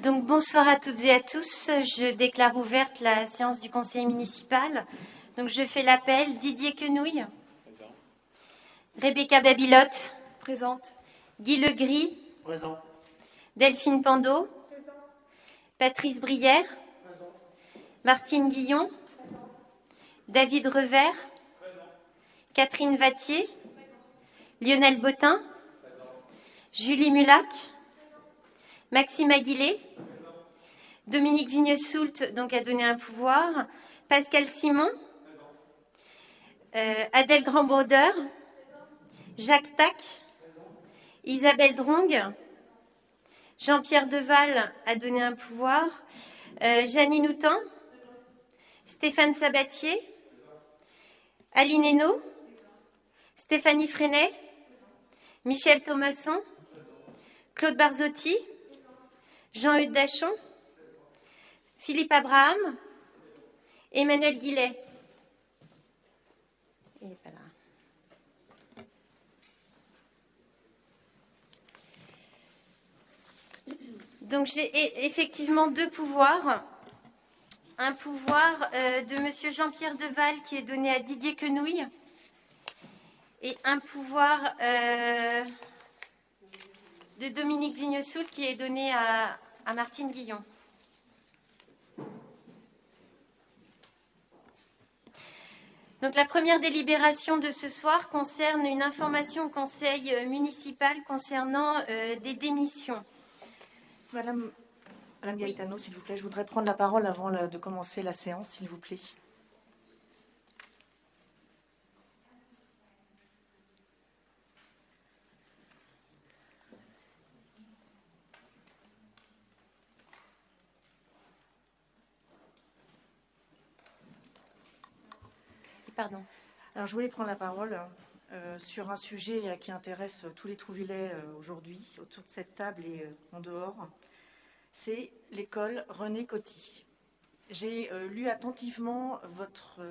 Donc bonsoir à toutes et à tous. Je déclare ouverte la séance du conseil municipal. Donc je fais l'appel. Didier Quenouille. Présent. Rebecca Babilotte. Présente. Guy Legris. Présent. Delphine Pandot. Présent. Patrice Brière. Présent. Martine Guillon. Présent. David Revers. Présent. Catherine Vattier. Lionel Bottin. Julie Mulac. Maxime Aguilé. Dominique Vigneux-Soult donc a donné un pouvoir. Pascal Simon. Adèle Grandbrodeur. Jacques Tac. Isabelle Drong. Jean-Pierre Deval a donné un pouvoir. Jeanine Houtin. Stéphane Sabatier. Aline Hainaut. Stéphanie Freinet. Michel Thomasson. Claude Barzotti. Jean-Hugues Dachon. Philippe Abraham. Emmanuel Guillet. Il n'est pas là. Donc j'ai effectivement deux pouvoirs. Un pouvoir de M. Jean-Pierre Deval qui est donné à Didier Quenouille et un pouvoir de Dominique Vigneux-Soult qui est donné à Martine Guillon. Donc la première délibération de ce soir concerne une information au conseil municipal concernant des démissions. Madame Gaetano, s'il vous plaît, je voudrais prendre la parole avant de commencer la séance, s'il vous plaît. Pardon. Alors, je voulais prendre la parole sur un sujet qui intéresse tous les Trouvillais aujourd'hui, autour de cette table et en dehors. C'est l'école René Coty. J'ai lu attentivement votre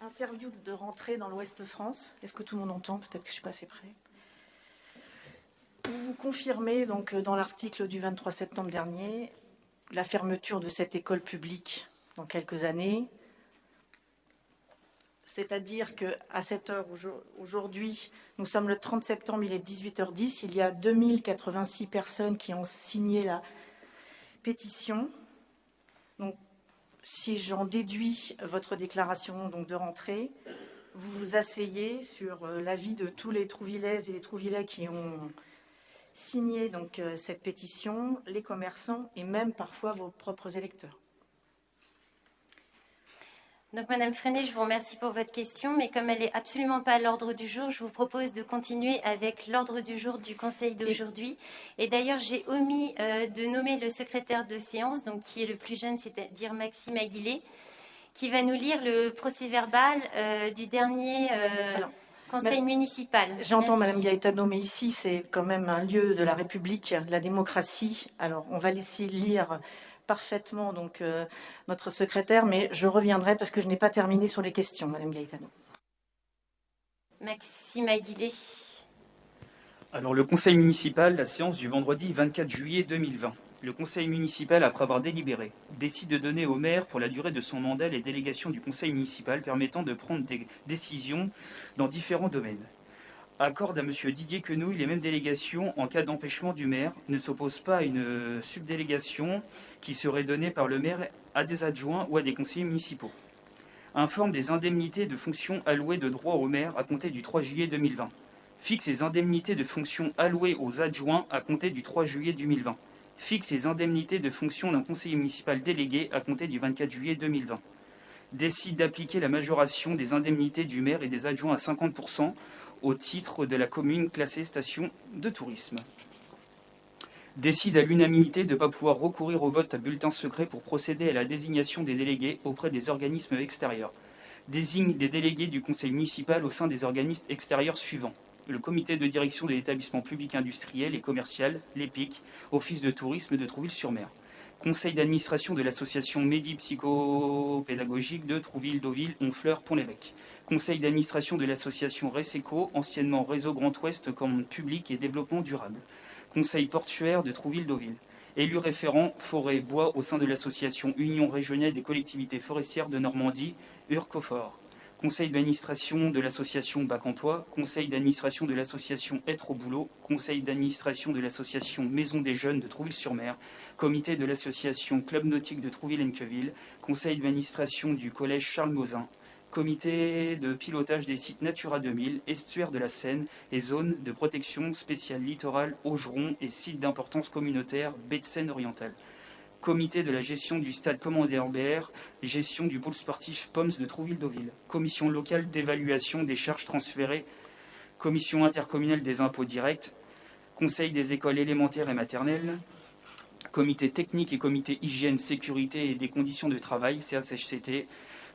interview de rentrée dans l'Ouest de France. Est-ce que tout le monde entend? Peut-être que je ne suis pas assez près. Vous confirmez donc dans l'article du 23 septembre dernier la fermeture de cette école publique dans quelques années. C'est-à-dire qu'à cette heure, aujourd'hui, nous sommes le 30 septembre, il est 18h10, il y a 2086 personnes qui ont signé la pétition. Donc, si j'en déduis votre déclaration donc, de rentrée, vous vous asseyez sur l'avis de tous les Trouvillaises et les Trouvillais qui ont signé donc, cette pétition, les commerçants et même parfois vos propres électeurs. Donc, Madame Freinet, je vous remercie pour votre question, mais comme elle n'est absolument pas à l'ordre du jour, je vous propose de continuer avec l'ordre du jour du Conseil d'aujourd'hui. Et d'ailleurs, j'ai omis de nommer le secrétaire de séance, donc qui est le plus jeune, c'est-à-dire Maxime Aguilé, qui va nous lire le procès-verbal du dernier Conseil municipal. J'entends, Madame Gaetano, mais ici, c'est quand même un lieu de la République, de la démocratie. Alors, on va laisser lire parfaitement donc notre secrétaire, mais je reviendrai parce que je n'ai pas terminé sur les questions, Madame Gaetano. Maxime Aguilé. Alors le conseil municipal, la séance du vendredi 24 juillet 2020. Le conseil municipal, après avoir délibéré, décide de donner au maire, pour la durée de son mandat, les délégations du conseil municipal permettant de prendre des décisions dans différents domaines. Accorde à M. Didier Quenouille les mêmes délégations en cas d'empêchement du maire, ne s'oppose pas à une subdélégation qui serait donnée par le maire à des adjoints ou à des conseillers municipaux. Informe des indemnités de fonction allouées de droit au maire à compter du 3 juillet 2020. Fixe les indemnités de fonction allouées aux adjoints à compter du 3 juillet 2020. Fixe les indemnités de fonction d'un conseiller municipal délégué à compter du 24 juillet 2020. Décide d'appliquer la majoration des indemnités du maire et des adjoints à 50% au titre de la commune classée station de tourisme. Décide à l'unanimité de ne pas pouvoir recourir au vote à bulletin secret pour procéder à la désignation des délégués auprès des organismes extérieurs. Désigne des délégués du conseil municipal au sein des organismes extérieurs suivants. Le comité de direction de l'établissement public industriel et commercial, l'EPIC, office de tourisme de Trouville-sur-Mer. Conseil d'administration de l'association médi-psychopédagogique de Trouville-Deauville-Honfleur-Pont-l'Évêque. Conseil d'administration de l'association RESECO, anciennement Réseau Grand Ouest Commande Publique et Développement Durable. Conseil portuaire de Trouville-Deauville. Élu référent forêt-bois au sein de l'association Union régionale des collectivités forestières de Normandie, URCOFOR. Conseil d'administration de l'association Bac Emploi, conseil d'administration de l'association Être au boulot, conseil d'administration de l'association Maison des jeunes de Trouville-sur-Mer, comité de l'association Club nautique de Trouville-en-Queville, conseil d'administration du collège Charles Mauzin, comité de pilotage des sites Natura 2000, estuaire de la Seine et zones de protection spéciale littorale, Augeron et sites d'importance communautaire, baie de Seine orientale. Comité de la gestion du stade Commandeur-BR, gestion du pôle sportif POMS de Trouville-Deauville. Commission locale d'évaluation des charges transférées. Commission intercommunale des impôts directs. Conseil des écoles élémentaires et maternelles. Comité technique et comité hygiène, sécurité et des conditions de travail, CHCT.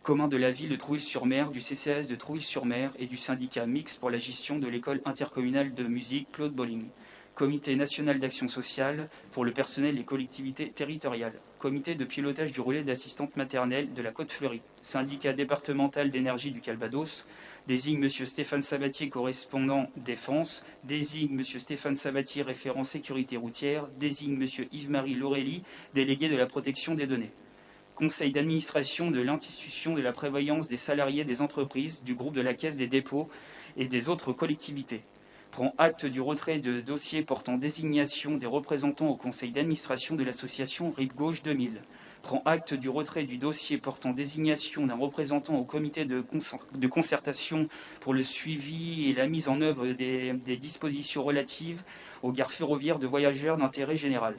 Commun de la ville de Trouville-sur-Mer, du CCAS de Trouville-sur-Mer et du syndicat mixte pour la gestion de l'école intercommunale de musique Claude Bolling. Comité national d'action sociale pour le personnel et collectivités territoriales. Comité de pilotage du relais d'assistante maternelle de la Côte-Fleurie. Syndicat départemental d'énergie du Calvados. Désigne M. Stéphane Sabatier, correspondant défense. Désigne M. Stéphane Sabatier, référent sécurité routière. Désigne M. Yves-Marie Laurély, délégué de la protection des données. Conseil d'administration de l'institution de la prévoyance des salariés des entreprises, du groupe de la Caisse des dépôts et des autres collectivités. Prend acte du retrait de dossier portant désignation des représentants au conseil d'administration de l'association Rive Gauche 2000. Prend acte du retrait du dossier portant désignation d'un représentant au comité de concertation pour le suivi et la mise en œuvre des dispositions relatives aux gares ferroviaires de voyageurs d'intérêt général.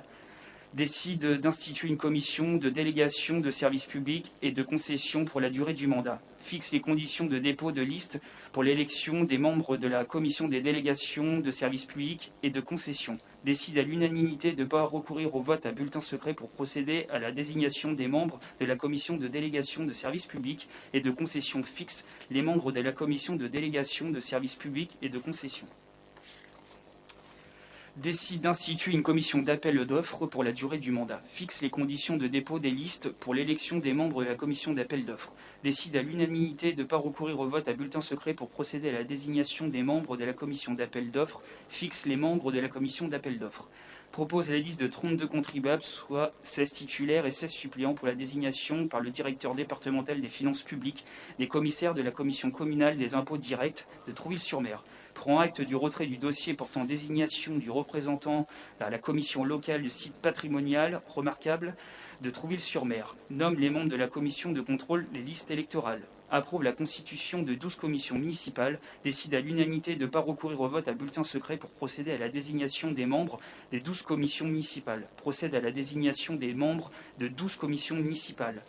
Décide d'instituer une commission de délégation de services publics et de concession pour la durée du mandat. Fixe les conditions de dépôt de liste pour l'élection des membres de la commission des délégations de services publics et de concession. Décide à l'unanimité de ne pas recourir au vote à bulletin secret pour procéder à la désignation des membres de la commission de délégation de services publics et de concession. Fixe les membres de la commission de délégation de services publics et de concession. Décide d'instituer une commission d'appel d'offres pour la durée du mandat. Fixe les conditions de dépôt des listes pour l'élection des membres de la commission d'appel d'offres. Décide à l'unanimité de ne pas recourir au vote à bulletin secret pour procéder à la désignation des membres de la commission d'appel d'offres. Fixe les membres de la commission d'appel d'offres. Propose la liste de 32 contribuables, soit 16 titulaires et 16 suppléants pour la désignation par le directeur départemental des finances publiques des commissaires de la commission communale des impôts directs de Trouville-sur-Mer. Prend acte du retrait du dossier portant désignation du représentant à la commission locale du site patrimonial remarquable de Trouville-sur-Mer. Nomme les membres de la commission de contrôle des listes électorales. Approuve la constitution de 12 commissions municipales. Décide à l'unanimité de ne pas recourir au vote à bulletin secret pour procéder à la désignation des membres des 12 commissions municipales. Procède à la désignation des membres de 12 commissions municipales.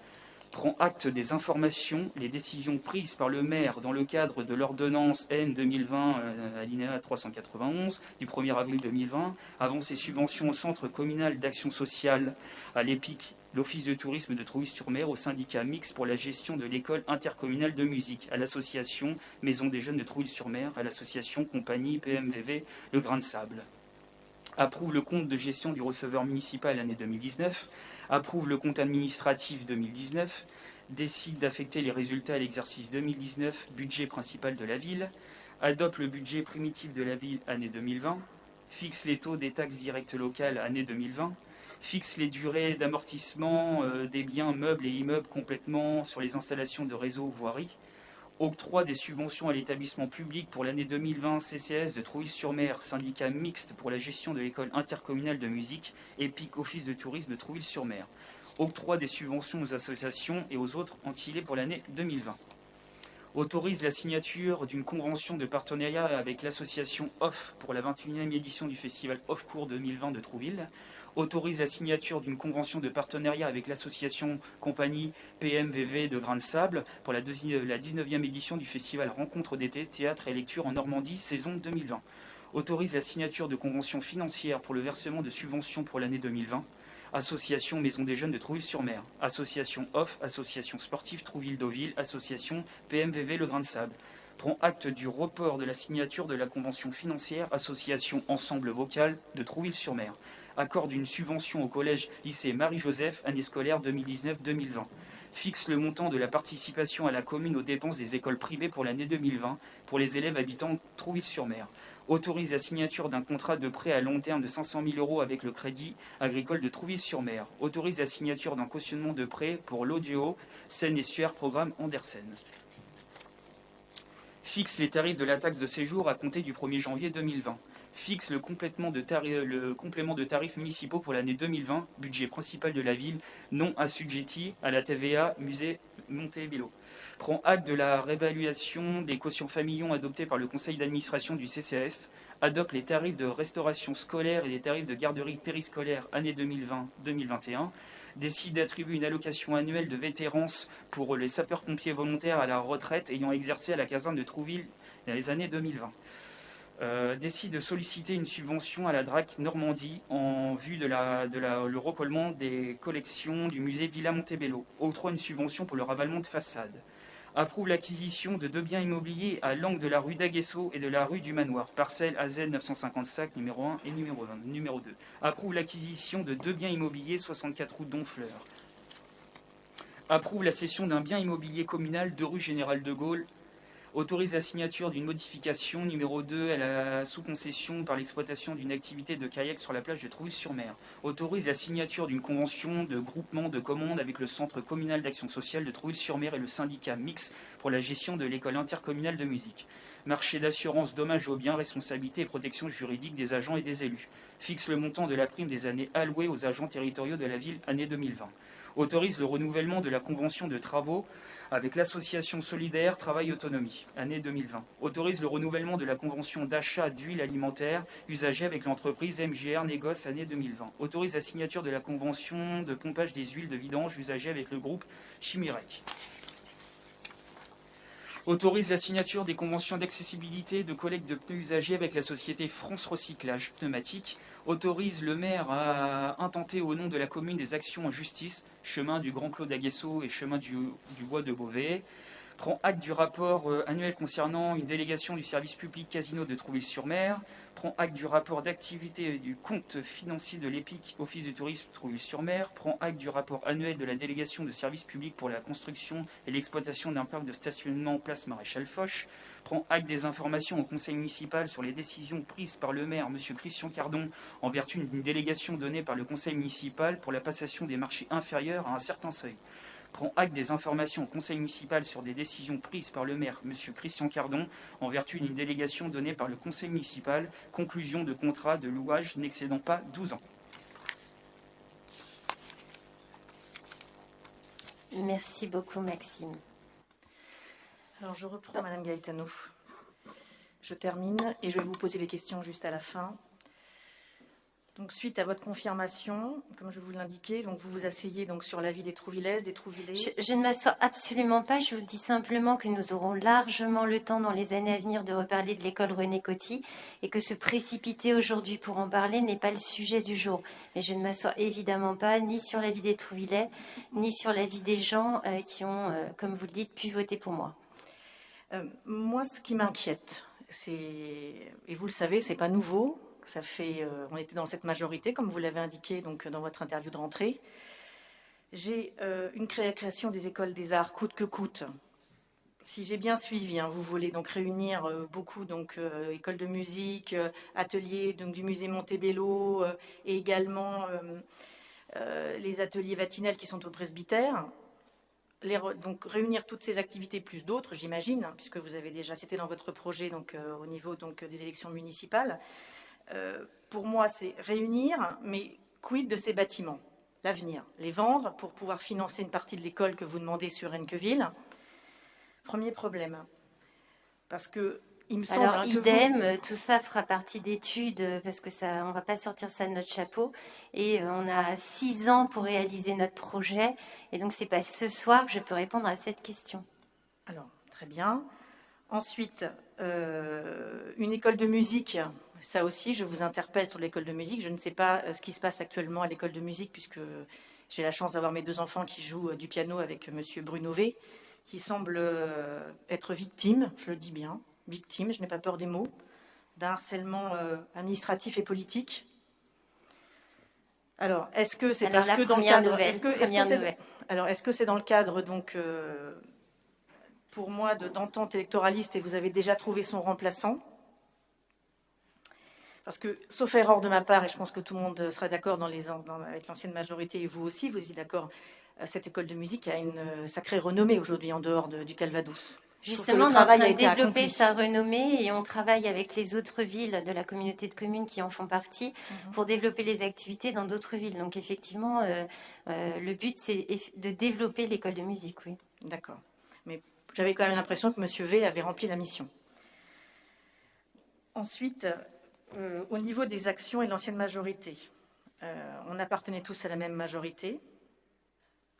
Prend acte des informations, les décisions prises par le maire dans le cadre de l'ordonnance N 2020, alinéa 391, du 1er avril 2020, avance et subventions au centre communal d'action sociale, à l'EPIC, l'Office de tourisme de Trouville-sur-Mer, au syndicat mixte pour la gestion de l'école intercommunale de musique, à l'association Maison des jeunes de Trouville-sur-Mer, à l'association compagnie PMVV Le Grain de Sable. Approuve le compte de gestion du receveur municipal l'année 2019, approuve le compte administratif 2019, décide d'affecter les résultats à l'exercice 2019, budget principal de la ville, adopte le budget primitif de la ville année 2020, fixe les taux des taxes directes locales année 2020, fixe les durées d'amortissement des biens meubles et immeubles complètement sur les installations de réseau voirie, octroi des subventions à l'établissement public pour l'année 2020 CCAS de Trouville-sur-Mer, syndicat mixte pour la gestion de l'école intercommunale de musique, EPIC Office de tourisme de Trouville-sur-Mer. Octroi des subventions aux associations et aux autres entités pour l'année 2020. Autorise la signature d'une convention de partenariat avec l'association OFF pour la 21e édition du festival Off-Court 2020 de Trouville. Autorise la signature d'une convention de partenariat avec l'association compagnie PMVV de Grain de Sable pour la 19e édition du festival Rencontre d'été, théâtre et lecture en Normandie, saison 2020. Autorise la signature de conventions financières pour le versement de subventions pour l'année 2020. Association Maison des jeunes de Trouville-sur-Mer. Association OFF, Association sportive Trouville-Deauville, Association PMVV Le Grain de Sable. Prend acte du report de la signature de la convention financière Association Ensemble Vocal de Trouville-sur-Mer. Accorde une subvention au collège lycée Marie-Joseph, année scolaire 2019-2020. Fixe le montant de la participation à la commune aux dépenses des écoles privées pour l'année 2020 pour les élèves habitant Trouville-sur-Mer. autorise la signature d'un contrat de prêt à long terme de 500 000 € avec le Crédit Agricole de Trouville-sur-Mer, autorise la signature d'un cautionnement de prêt pour l'Audio Seine-et-Sueur programme Andersen. Fixe les tarifs de la taxe de séjour à compter du 1er janvier 2020. Fixe le complément de tarifs municipaux pour l'année 2020, budget principal de la ville, non assujetti à la TVA, musée Montebello. Prend acte de la réévaluation des quotients familiaux adoptés par le conseil d'administration du CCAS, adopte les tarifs de restauration scolaire et les tarifs de garderie périscolaire année 2020-2021, décide d'attribuer une allocation annuelle de vétérance pour les sapeurs-pompiers volontaires à la retraite ayant exercé à la caserne de Trouville dans les années 2020. Décide de solliciter une subvention à la DRAC Normandie en vue de le recollement des collections du musée Villa Montebello. Octroie une subvention pour le ravalement de façade. Approuve l'acquisition de 2 biens immobiliers à l'angle de la rue d'Aguesseau et de la rue du Manoir, parcelle AZ 955 numéro 1 et numéro 2. Approuve l'acquisition de 2 biens immobiliers 64 rue d'Honfleur. Approuve la cession d'un bien immobilier communal 2 rue Général de Gaulle. Autorise la signature d'une modification numéro 2 à la sous-concession par l'exploitation d'une activité de kayak sur la plage de Trouville-sur-Mer. Autorise la signature d'une convention de groupement de commandes avec le Centre communal d'action sociale de Trouville-sur-Mer et le syndicat mix pour la gestion de l'école intercommunale de musique. Marché d'assurance dommages aux biens, responsabilité et protection juridique des agents et des élus. Fixe le montant de la prime des années allouées aux agents territoriaux de la ville année 2020. Autorise le renouvellement de la convention de travaux avec l'association solidaire Travail Autonomie, année 2020. Autorise le renouvellement de la convention d'achat d'huile alimentaire usagée avec l'entreprise MGR Négoce, année 2020. Autorise la signature de la convention de pompage des huiles de vidange usagée avec le groupe Chimirec. Autorise la signature des conventions d'accessibilité de collecte de pneus usagés avec la société France Recyclage Pneumatique. Autorise le maire à intenter au nom de la commune des actions en justice, chemin du Grand Clos d'Aguesseau et chemin du Bois de Beauvais. Prend acte du rapport annuel concernant une délégation du service public Casino de Trouville-sur-Mer. Prend acte du rapport d'activité du compte financier de l'EPIC, Office du tourisme Trouville-sur-Mer. Prend acte du rapport annuel de la délégation de service public pour la construction et l'exploitation d'un parc de stationnement place Maréchal Foch. Prend acte des informations au conseil municipal sur les décisions prises par le maire, M. Christian Cardon, en vertu d'une délégation donnée par le conseil municipal pour la passation des marchés inférieurs à un certain seuil. Prend acte des informations au conseil municipal sur des décisions prises par le maire, M. Christian Cardon, en vertu d'une délégation donnée par le conseil municipal, conclusion de contrat de louage n'excédant pas 12 ans. Merci beaucoup, Maxime. Alors, je reprends, Madame Gaetano. Je termine et je vais vous poser les questions juste à la fin. Donc, suite à votre confirmation, comme je vous l'indiquais, donc vous vous asseyez donc sur l'avis des Trouvillaises, des Trouvillais. Je ne m'assois absolument pas. Je vous dis simplement que nous aurons largement le temps dans les années à venir de reparler de l'école René Coty et que se précipiter aujourd'hui pour en parler n'est pas le sujet du jour. Mais je ne m'assois évidemment pas ni sur l'avis des Trouvillais, ni sur l'avis des gens qui ont, comme vous le dites, pu voter pour moi. Moi, ce qui m'inquiète, et vous le savez, c'est pas nouveau. Ça fait, on était dans cette majorité, comme vous l'avez indiqué donc dans votre interview de rentrée. J'ai une création des écoles des arts coûte que coûte. Si j'ai bien suivi, vous voulez donc réunir beaucoup donc écoles de musique, ateliers donc du musée Montebello et également les ateliers vatinels qui sont au presbytère. Donc réunir toutes ces activités plus d'autres, j'imagine, puisque vous avez déjà, c'était dans votre projet donc au niveau donc des élections municipales. Pour moi, c'est réunir, mais quid de ces bâtiments? L'avenir, les vendre pour pouvoir financer une partie de l'école que vous demandez sur Renqueville. Premier problème. Parce que il me semble alors, que idem, tout ça fera partie d'études parce que ça, on ne va pas sortir ça de notre chapeau. Et on a 6 ans pour réaliser notre projet. Et donc, ce n'est pas ce soir que je peux répondre à cette question. Alors, très bien. Ensuite, une école de musique. Ça aussi, je vous interpelle sur l'école de musique. Je ne sais pas ce qui se passe actuellement à l'école de musique puisque j'ai la chance d'avoir mes 2 enfants qui jouent du piano avec Monsieur Brunovet, qui semble être victime, je le dis bien, victime, je n'ai pas peur des mots, d'un harcèlement administratif et politique. Alors, est-ce que c'est parce que dans le cadre, est-ce que c'est dans le cadre donc pour moi d'entente électoraliste et vous avez déjà trouvé son remplaçant? parce que, sauf erreur de ma part, et je pense que tout le monde sera d'accord avec l'ancienne majorité, et vous aussi, vous êtes d'accord, cette école de musique a une sacrée renommée aujourd'hui en dehors du Calvados. Justement, on est en train de développer sa renommée et on travaille avec les autres villes de la communauté de communes qui en font partie pour développer les activités dans d'autres villes. Donc effectivement, le but, c'est de développer l'école de musique, oui. D'accord. Mais j'avais quand même l'impression que M. V avait rempli la mission. Ensuite, au niveau des actions et de l'ancienne majorité, on appartenait tous à la même majorité.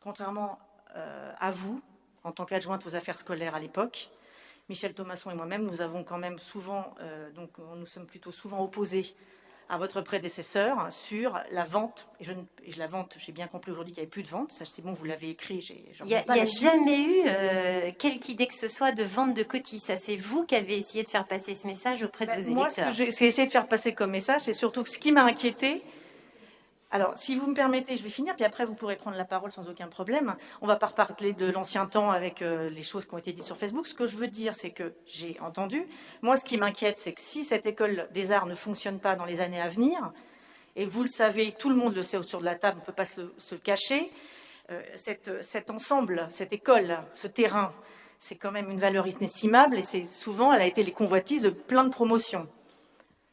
Contrairement à vous, en tant qu'adjointe aux affaires scolaires à l'époque, Michel Thomasson et moi-même, nous avons quand même souvent, nous sommes plutôt souvent opposés à votre prédécesseur sur la vente. Et la vente, j'ai bien compris aujourd'hui qu'il n'y avait plus de vente. Ça, c'est bon, vous l'avez écrit. Il n'y a jamais eu quelque idée que ce soit de vente de cotis. Ça, c'est vous qui avez essayé de faire passer ce message auprès de vos électeurs. Moi, ce que j'ai essayé de faire passer comme message, c'est surtout que ce qui m'a inquiété. Alors, si vous me permettez, je vais finir, puis après, vous pourrez prendre la parole sans aucun problème. On ne va pas reparler de l'ancien temps avec les choses qui ont été dites sur Facebook. Ce que je veux dire, c'est que j'ai entendu. Moi, ce qui m'inquiète, c'est que si cette école des arts ne fonctionne pas dans les années à venir, et vous le savez, tout le monde le sait autour de la table, on ne peut pas se le cacher, cet ensemble, cette école, ce terrain, c'est quand même une valeur inestimable, et souvent, elle a été les convoitises de plein de promotions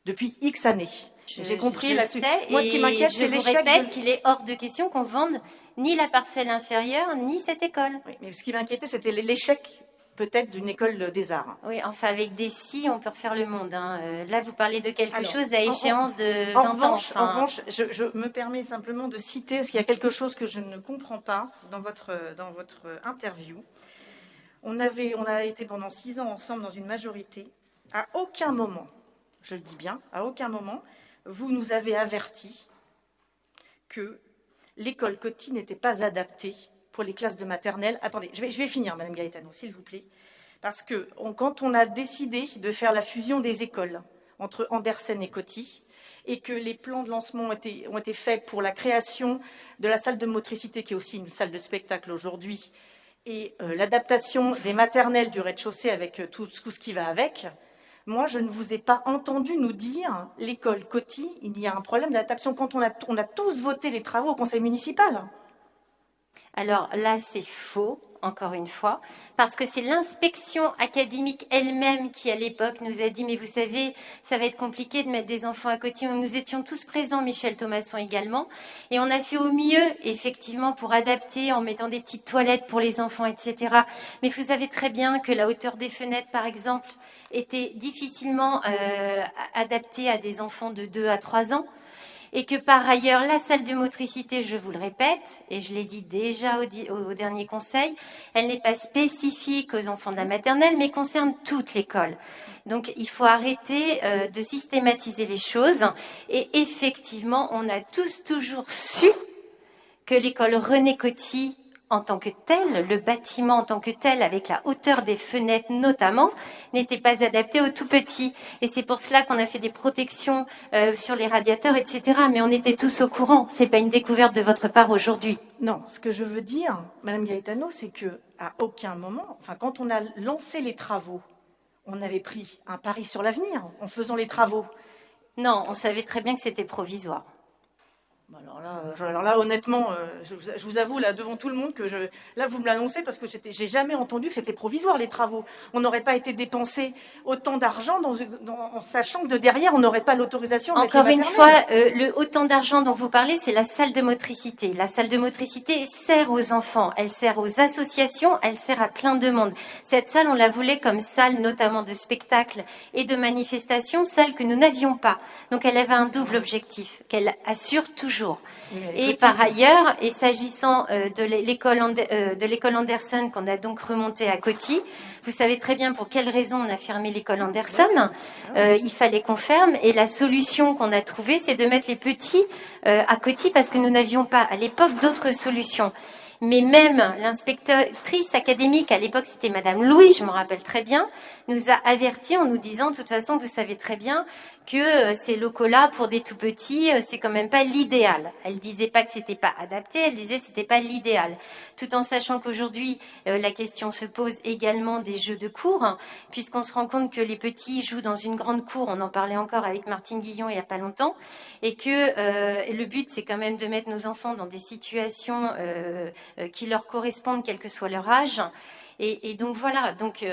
depuis X années. J'ai compris là-dessus. Moi, ce qui m'inquiète, c'est l'échec. Je vous répète qu'il est hors de question qu'on vende ni la parcelle inférieure, ni cette école. Oui, mais ce qui m'inquiétait, c'était l'échec peut-être d'une école des arts. Oui, enfin, avec des si, on peut refaire le monde. Là, vous parlez de quelque chose à échéance de 20 ans. En revanche, je me permets simplement de citer, parce qu'il y a quelque chose que je ne comprends pas dans votre interview. On a été pendant 6 ans ensemble dans une majorité. À aucun moment, je le dis bien, à aucun moment, vous nous avez averti que l'école Coty n'était pas adaptée pour les classes de maternelle. Attendez, je vais finir, Madame Gaetano, s'il vous plaît. Parce que quand on a décidé de faire la fusion des écoles entre Andersen et Coty, et que les plans de lancement ont été faits pour la création de la salle de motricité, qui est aussi une salle de spectacle aujourd'hui, et l'adaptation des maternelles du rez-de-chaussée avec tout ce qui va avec, moi, je ne vous ai pas entendu nous dire, l'école Coty, il y a un problème d'adaptation quand on a tous voté les travaux au conseil municipal. Alors là, c'est faux, encore une fois, parce que c'est l'inspection académique elle-même qui, à l'époque, nous a dit « Mais vous savez, ça va être compliqué de mettre des enfants à Coty ». Nous étions tous présents, Michel Thomasson également, et on a fait au mieux, effectivement, pour adapter en mettant des petites toilettes pour les enfants, etc. Mais vous savez très bien que la hauteur des fenêtres, par exemple, était difficilement adaptée à des enfants de 2 à 3 ans. Et que par ailleurs, la salle de motricité, je vous le répète, et je l'ai dit déjà au dernier conseil, elle n'est pas spécifique aux enfants de la maternelle, mais concerne toute l'école. Donc, il faut arrêter de systématiser les choses. Et effectivement, on a tous toujours su que l'école René Coty, en tant que tel, le bâtiment en tant que tel, avec la hauteur des fenêtres notamment, n'était pas adapté aux tout petits. Et c'est pour cela qu'on a fait des protections sur les radiateurs, etc. Mais on était tous au courant. C'est pas une découverte de votre part aujourd'hui. Non, ce que je veux dire, Madame Gaetano, c'est que à aucun moment, quand on a lancé les travaux, on avait pris un pari sur l'avenir en faisant les travaux. Non, on savait très bien que c'était provisoire. Alors là, honnêtement, je vous avoue là devant tout le monde que là vous me l'annoncez parce que j'ai jamais entendu que c'était provisoire les travaux. On n'aurait pas été dépensé autant d'argent en sachant que de derrière on n'aurait pas l'autorisation. Encore une fois, le autant d'argent dont vous parlez, c'est la salle de motricité. La salle de motricité sert aux enfants, elle sert aux associations, elle sert à plein de monde. Cette salle, on la voulait comme salle notamment de spectacle et de manifestation, salle que nous n'avions pas. Donc elle avait un double objectif qu'elle assure toujours. Et par ailleurs, et s'agissant de l'école Andersen qu'on a donc remontée à Coty, vous savez très bien pour quelle raison on a fermé l'école Andersen. Il fallait qu'on ferme et la solution qu'on a trouvée, c'est de mettre les petits à Coty parce que nous n'avions pas à l'époque d'autres solutions. Mais même l'inspectrice académique, à l'époque c'était Madame Louis, je me rappelle très bien, nous a avertis en nous disant, de toute façon, vous savez très bien que ces locaux-là, pour des tout petits, c'est quand même pas l'idéal. Elle disait pas que c'était pas adapté, elle disait que c'était pas l'idéal. Tout en sachant qu'aujourd'hui, la question se pose également des jeux de cours, hein, puisqu'on se rend compte que les petits jouent dans une grande cour, on en parlait encore avec Martine Guillon il y a pas longtemps, et que le but c'est quand même de mettre nos enfants dans des situations qui leur correspondent, quel que soit leur âge. Et donc voilà, donc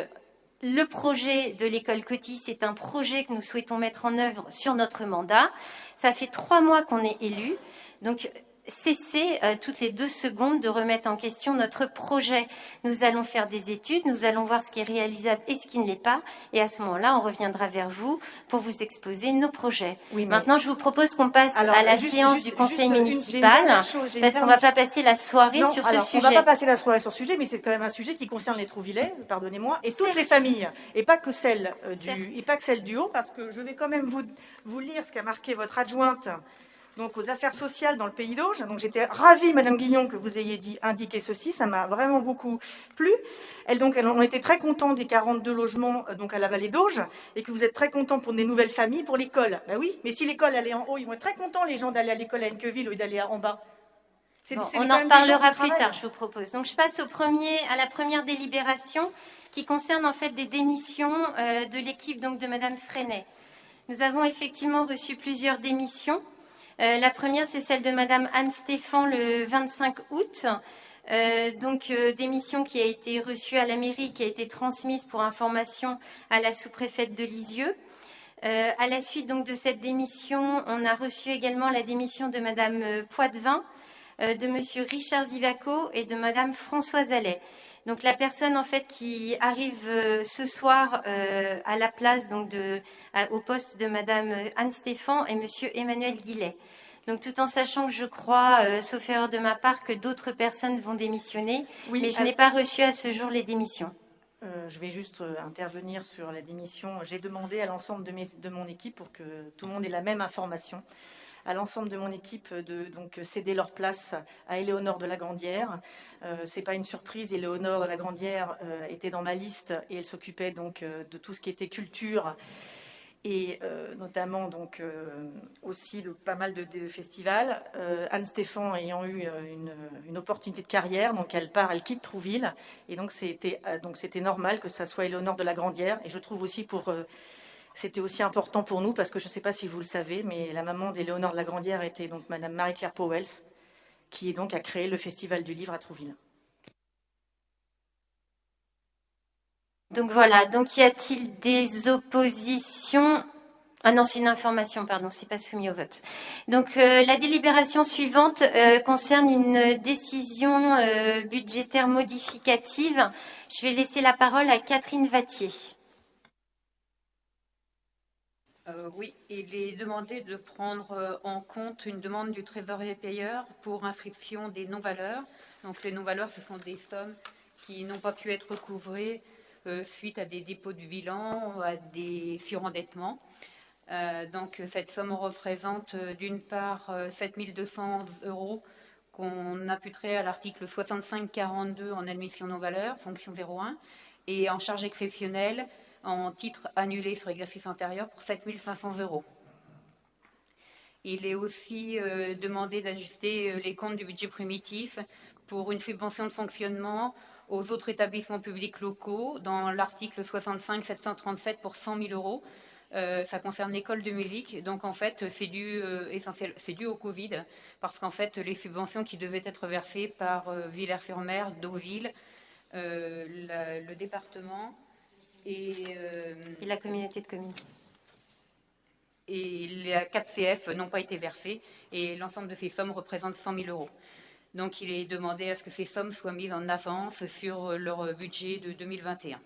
le projet de l'école Coty, c'est un projet que nous souhaitons mettre en œuvre sur notre mandat. Ça fait 3 mois qu'on est élu. Donc, cessez toutes les 2 secondes de remettre en question notre projet. Nous allons faire des études, nous allons voir ce qui est réalisable et ce qui ne l'est pas. Et à ce moment-là, on reviendra vers vous pour vous exposer nos projets. Oui, maintenant, je vous propose qu'on passe à la séance du conseil municipal, parce qu'on ne va pas passer la soirée sur ce sujet. On ne va pas passer la soirée sur ce sujet, mais c'est quand même un sujet qui concerne les Trouvillais, pardonnez-moi, et toutes les familles, et pas que celle du haut, parce que je vais quand même vous lire ce qu'a marqué votre adjointe donc aux affaires sociales dans le Pays d'Auge. Donc j'étais ravie, Madame Guillon, que vous ayez indiqué ceci, ça m'a vraiment beaucoup plu. On était très contents des 42 logements donc à la vallée d'Auge, et que vous êtes très contents pour des nouvelles familles, pour l'école. Ben oui, mais si l'école allait en haut, ils vont être très contents les gens d'aller à l'école à Henqueville au lieu d'aller en bas. Bon, on en reparlera plus tard, je vous propose. Donc je passe à la première délibération qui concerne en fait des démissions de l'équipe donc de Madame Freinet. Nous avons effectivement reçu plusieurs démissions. La première, c'est celle de Madame Anne Stéphan le 25 août. Démission qui a été reçue à la mairie, qui a été transmise pour information à la sous-préfète de Lisieux. À la suite donc de cette démission, on a reçu également la démission de Madame Poitvin, de Monsieur Richard Zivaco et de Madame Françoise Allais. Donc la personne en fait qui arrive ce soir à la place donc au poste de Madame Anne Stéphan et Monsieur Emmanuel Guillet. Donc tout en sachant que je crois, sauf erreur de ma part, que d'autres personnes vont démissionner, oui, mais je n'ai pas reçu à ce jour les démissions. Je vais juste intervenir sur la démission. J'ai demandé à l'ensemble de mon équipe, pour que tout le monde ait la même information, à l'ensemble de mon équipe de céder leur place à Éléonore de la Grandière. C'est pas une surprise, Éléonore de la Grandière était dans ma liste et elle s'occupait donc de tout ce qui était culture et notamment aussi de pas mal de festivals. Anne Stéphan ayant eu une opportunité de carrière, donc elle quitte Trouville, et donc c'était normal que ça soit Éléonore de la Grandière. Et je trouve aussi c'était aussi important pour nous, parce que je ne sais pas si vous le savez, mais la maman d'Éléonore de la Grandière était donc Madame Marie-Claire Powels, qui a créé le Festival du Livre à Trouville. Donc voilà, donc y a-t-il des oppositions? Ah non, c'est une information, pardon, c'est pas soumis au vote. Donc la délibération suivante concerne une décision budgétaire modificative. Je vais laisser la parole à Catherine Vattier. Oui, il est demandé de prendre en compte une demande du trésorier payeur pour inscription des non-valeurs. Donc les non-valeurs, ce sont des sommes qui n'ont pas pu être recouvrées suite à des dépôts de bilan, à des surendettements. Cette somme représente d'une part 7 200 € qu'on imputerait à l'article 65-42 en admission non-valeur, fonction 01, et en charge exceptionnelle en titre annulé sur exercice antérieur pour 7 500 €. Il est aussi demandé d'ajuster les comptes du budget primitif pour une subvention de fonctionnement aux autres établissements publics locaux dans l'article 65-737 pour 100 000 €. Ça concerne l'école de musique. Donc en fait, c'est dû au Covid, parce qu'en fait, les subventions qui devaient être versées par Villers-sur-Mer, Deauville, le département et la communauté de communes. Et les 4 CF n'ont pas été versées, et l'ensemble de ces sommes représente 100 000 €. Donc il est demandé à ce que ces sommes soient mises en avance sur leur budget de 2021.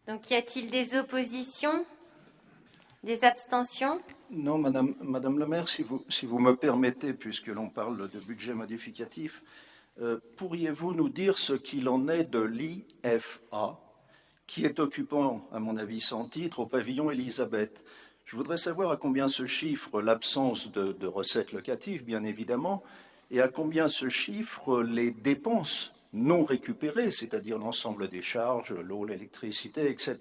Donc y a-t-il des oppositions? Des abstentions? Non, Madame la maire, si vous me permettez, puisque l'on parle de budget modificatif, pourriez-vous nous dire ce qu'il en est de l'IFA, qui est occupant, à mon avis, sans titre, au pavillon Elisabeth? Je voudrais savoir à combien se chiffre l'absence de recettes locatives, bien évidemment, et à combien se chiffrent les dépenses non récupérées, c'est-à-dire l'ensemble des charges, l'eau, l'électricité, etc.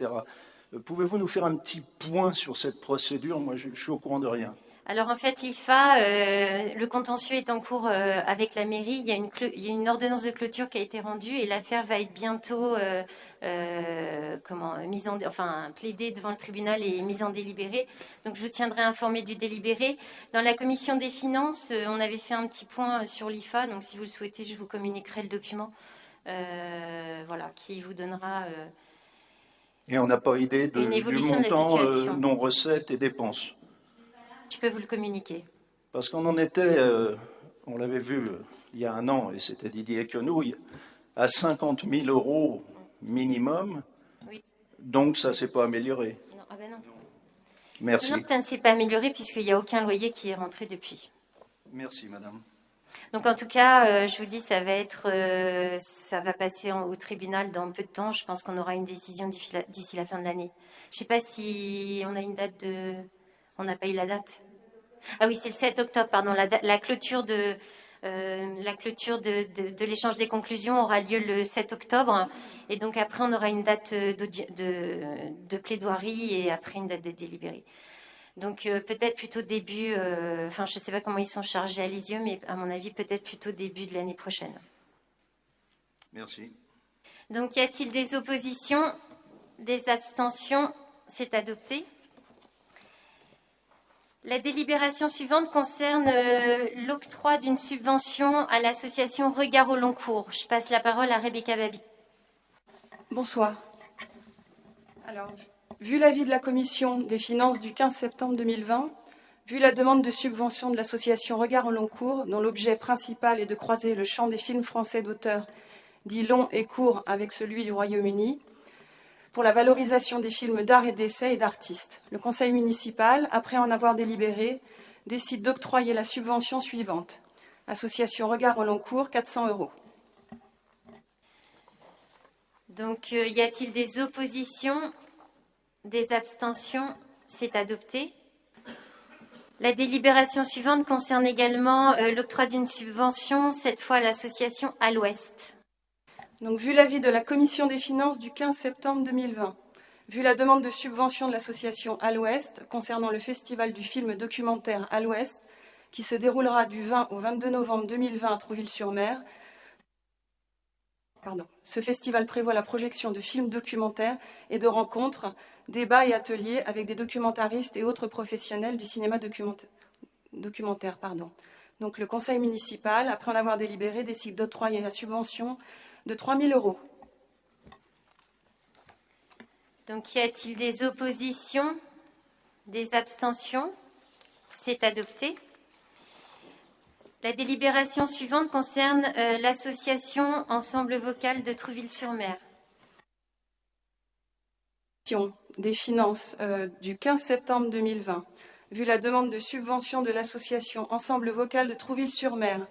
Pouvez-vous nous faire un petit point sur cette procédure? Moi, je suis au courant de rien. Alors en fait, l'IFA, le contentieux est en cours avec la mairie. Il y a une ordonnance de clôture qui a été rendue et l'affaire va être bientôt plaidée devant le tribunal et mise en délibéré. Donc je vous tiendrai informé du délibéré. Dans la commission des finances, on avait fait un petit point sur l'IFA. Donc si vous le souhaitez, je vous communiquerai le document qui vous donnera Et on n'a pas idée une du évolution de la montant situation. non-recettes et dépenses. Je peux vous le communiquer. Parce qu'on en était, on l'avait vu il y a un an, et c'était Didier Quenouille, à 50 000 € minimum. Oui. Donc ça ne s'est pas amélioré. Non, ah ben non. Merci. Non, ça ne s'est pas amélioré puisqu'il n'y a aucun loyer qui est rentré depuis. Merci, madame. Donc en tout cas, je vous dis, ça va passer au tribunal dans peu de temps. Je pense qu'on aura une décision d'ici la fin de l'année. Je ne sais pas si on a une date de... On n'a pas eu la date. Ah oui, c'est le 7 octobre, pardon. La clôture de l'échange des conclusions aura lieu le 7 octobre. Et donc après, on aura une date de plaidoirie et après une date de délibéré. Donc peut-être plutôt début, je ne sais pas comment ils sont chargés à Lisieux, mais à mon avis, peut-être plutôt début de l'année prochaine. Merci. Donc y a-t-il des oppositions, des abstentions? C'est adopté. La délibération suivante concerne l'octroi d'une subvention à l'association Regard au long cours. Je passe la parole à Rebecca Babi. Bonsoir. Alors, vu l'avis de la Commission des finances du 15 septembre 2020, vu la demande de subvention de l'association Regard au long cours, dont l'objet principal est de croiser le champ des films français d'auteurs dits longs et courts avec celui du Royaume-Uni, pour la valorisation des films d'art et d'essai et d'artistes. Le Conseil municipal, après en avoir délibéré, décide d'octroyer la subvention suivante. Association Regard au long cours, 400 €. Donc, y a-t-il des oppositions, des abstentions? C'est adopté. La délibération suivante concerne également l'octroi d'une subvention, cette fois à l'association À l'Ouest. Donc, vu l'avis de la Commission des finances du 15 septembre 2020, vu la demande de subvention de l'association À l'Ouest concernant le festival du film documentaire À l'Ouest, qui se déroulera du 20 au 22 novembre 2020 à Trouville-sur-Mer, ce festival prévoit la projection de films documentaires et de rencontres, débats et ateliers avec des documentaristes et autres professionnels du cinéma documentaire. Donc le conseil municipal, après en avoir délibéré, décide d'octroyer la subvention de 3 000 €. Donc y a-t-il des oppositions, des abstentions? C'est adopté. La délibération suivante concerne l'association Ensemble Vocal de Trouville-sur-Mer. Des finances du 15 septembre 2020, vu la demande de subvention de l'association Ensemble Vocal de Trouville-sur-Mer,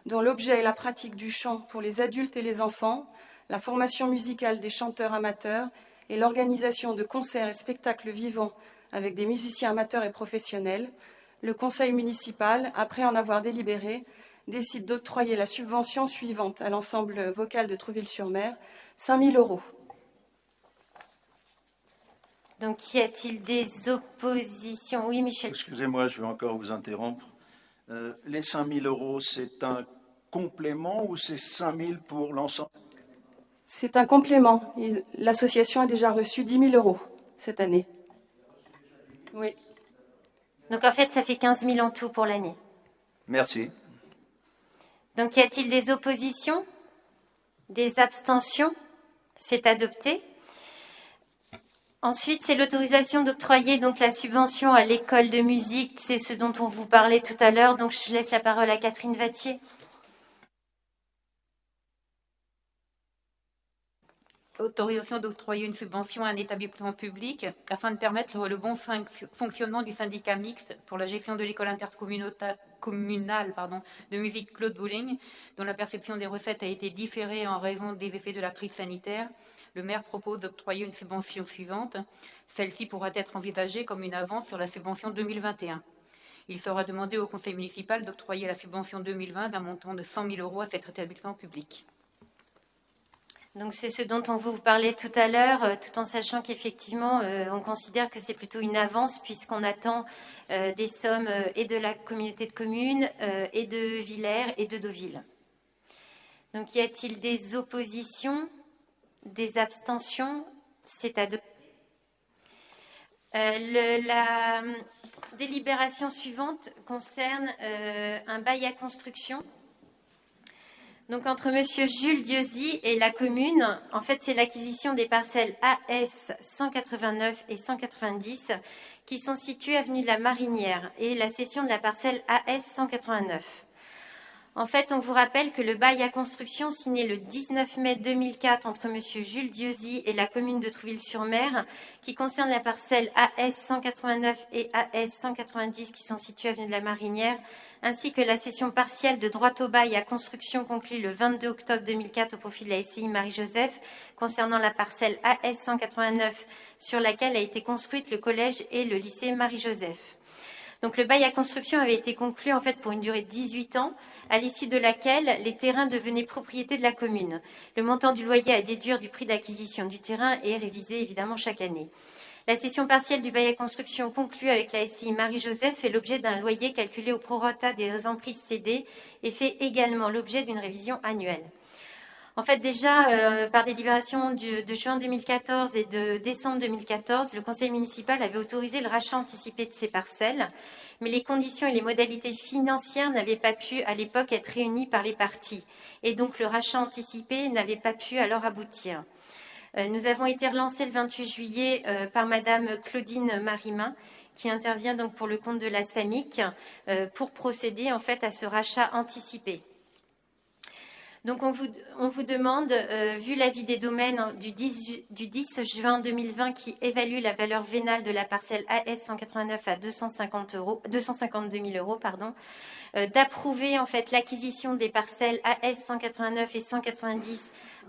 dont l'objet est la pratique du chant pour les adultes et les enfants, la formation musicale des chanteurs amateurs et l'organisation de concerts et spectacles vivants avec des musiciens amateurs et professionnels, le conseil municipal, après en avoir délibéré, décide d'octroyer la subvention suivante à l'ensemble vocal de Trouville-sur-Mer, 5 000 €. Donc, y a-t-il des oppositions? Oui, Michel. Excusez-moi, je vais encore vous interrompre. Les 5 000 €, c'est un complément ou c'est 5 000 pour l'ensemble? C'est un complément. L'association a déjà reçu 10 000 € cette année. Oui. Donc, en fait, ça fait 15 000 en tout pour l'année. Merci. Donc, y a-t-il des oppositions? Des abstentions? C'est adopté. Ensuite, c'est l'autorisation d'octroyer donc la subvention à l'école de musique. C'est ce dont on vous parlait tout à l'heure. Donc, je laisse la parole à Catherine Vattier. Autorisation d'octroyer une subvention à un établissement public afin de permettre le bon fonctionnement du syndicat mixte pour la gestion de l'école intercommunale de musique Claude Bouling, dont la perception des recettes a été différée en raison des effets de la crise sanitaire. Le maire propose d'octroyer une subvention suivante. Celle-ci pourra être envisagée comme une avance sur la subvention 2021. Il sera demandé au conseil municipal d'octroyer la subvention 2020 d'un montant de 100 000 € à cet établissement public. Donc c'est ce dont on vous parlait tout à l'heure, tout en sachant qu'effectivement, on considère que c'est plutôt une avance puisqu'on attend des sommes et de la communauté de communes et de Villers et de Deauville. Donc y a-t-il des oppositions, des abstentions? C'est adopté. La délibération suivante concerne un bail à construction. Donc entre Monsieur Jules Dieuzy et la commune, en fait c'est l'acquisition des parcelles AS 189 et 190 qui sont situées avenue de la Marinière et la cession de la parcelle AS 189. En fait, on vous rappelle que le bail à construction signé le 19 mai 2004 entre Monsieur Jules Dieuzy et la commune de Trouville-sur-Mer, qui concerne la parcelle AS 189 et AS 190 qui sont situées avenue de la Marinière, ainsi que la cession partielle de droit au bail à construction conclue le 22 octobre 2004 au profit de la SCI Marie-Joseph, concernant la parcelle AS 189 sur laquelle a été construite le collège et le lycée Marie-Joseph. Donc le bail à construction avait été conclu en fait pour une durée de 18 ans, à l'issue de laquelle les terrains devenaient propriété de la commune. Le montant du loyer à déduire du prix d'acquisition du terrain est révisé évidemment chaque année. La cession partielle du bail à construction conclue avec la SCI Marie-Joseph fait l'objet d'un loyer calculé au prorata des emprises cédées et fait également l'objet d'une révision annuelle. En fait, déjà, par délibération de juin 2014 et de décembre 2014, le conseil municipal avait autorisé le rachat anticipé de ces parcelles, mais les conditions et les modalités financières n'avaient pas pu, à l'époque, être réunies par les parties. Et donc, le rachat anticipé n'avait pas pu alors aboutir. Nous avons été relancés le 28 juillet par Madame Claudine Marimin, qui intervient donc pour le compte de la SAMIC, pour procéder en fait à ce rachat anticipé. Donc on vous demande, vu l'avis des domaines du 10 juin 2020 qui évalue la valeur vénale de la parcelle AS 189 à 252 000 €, d'approuver en fait l'acquisition des parcelles AS 189 et 190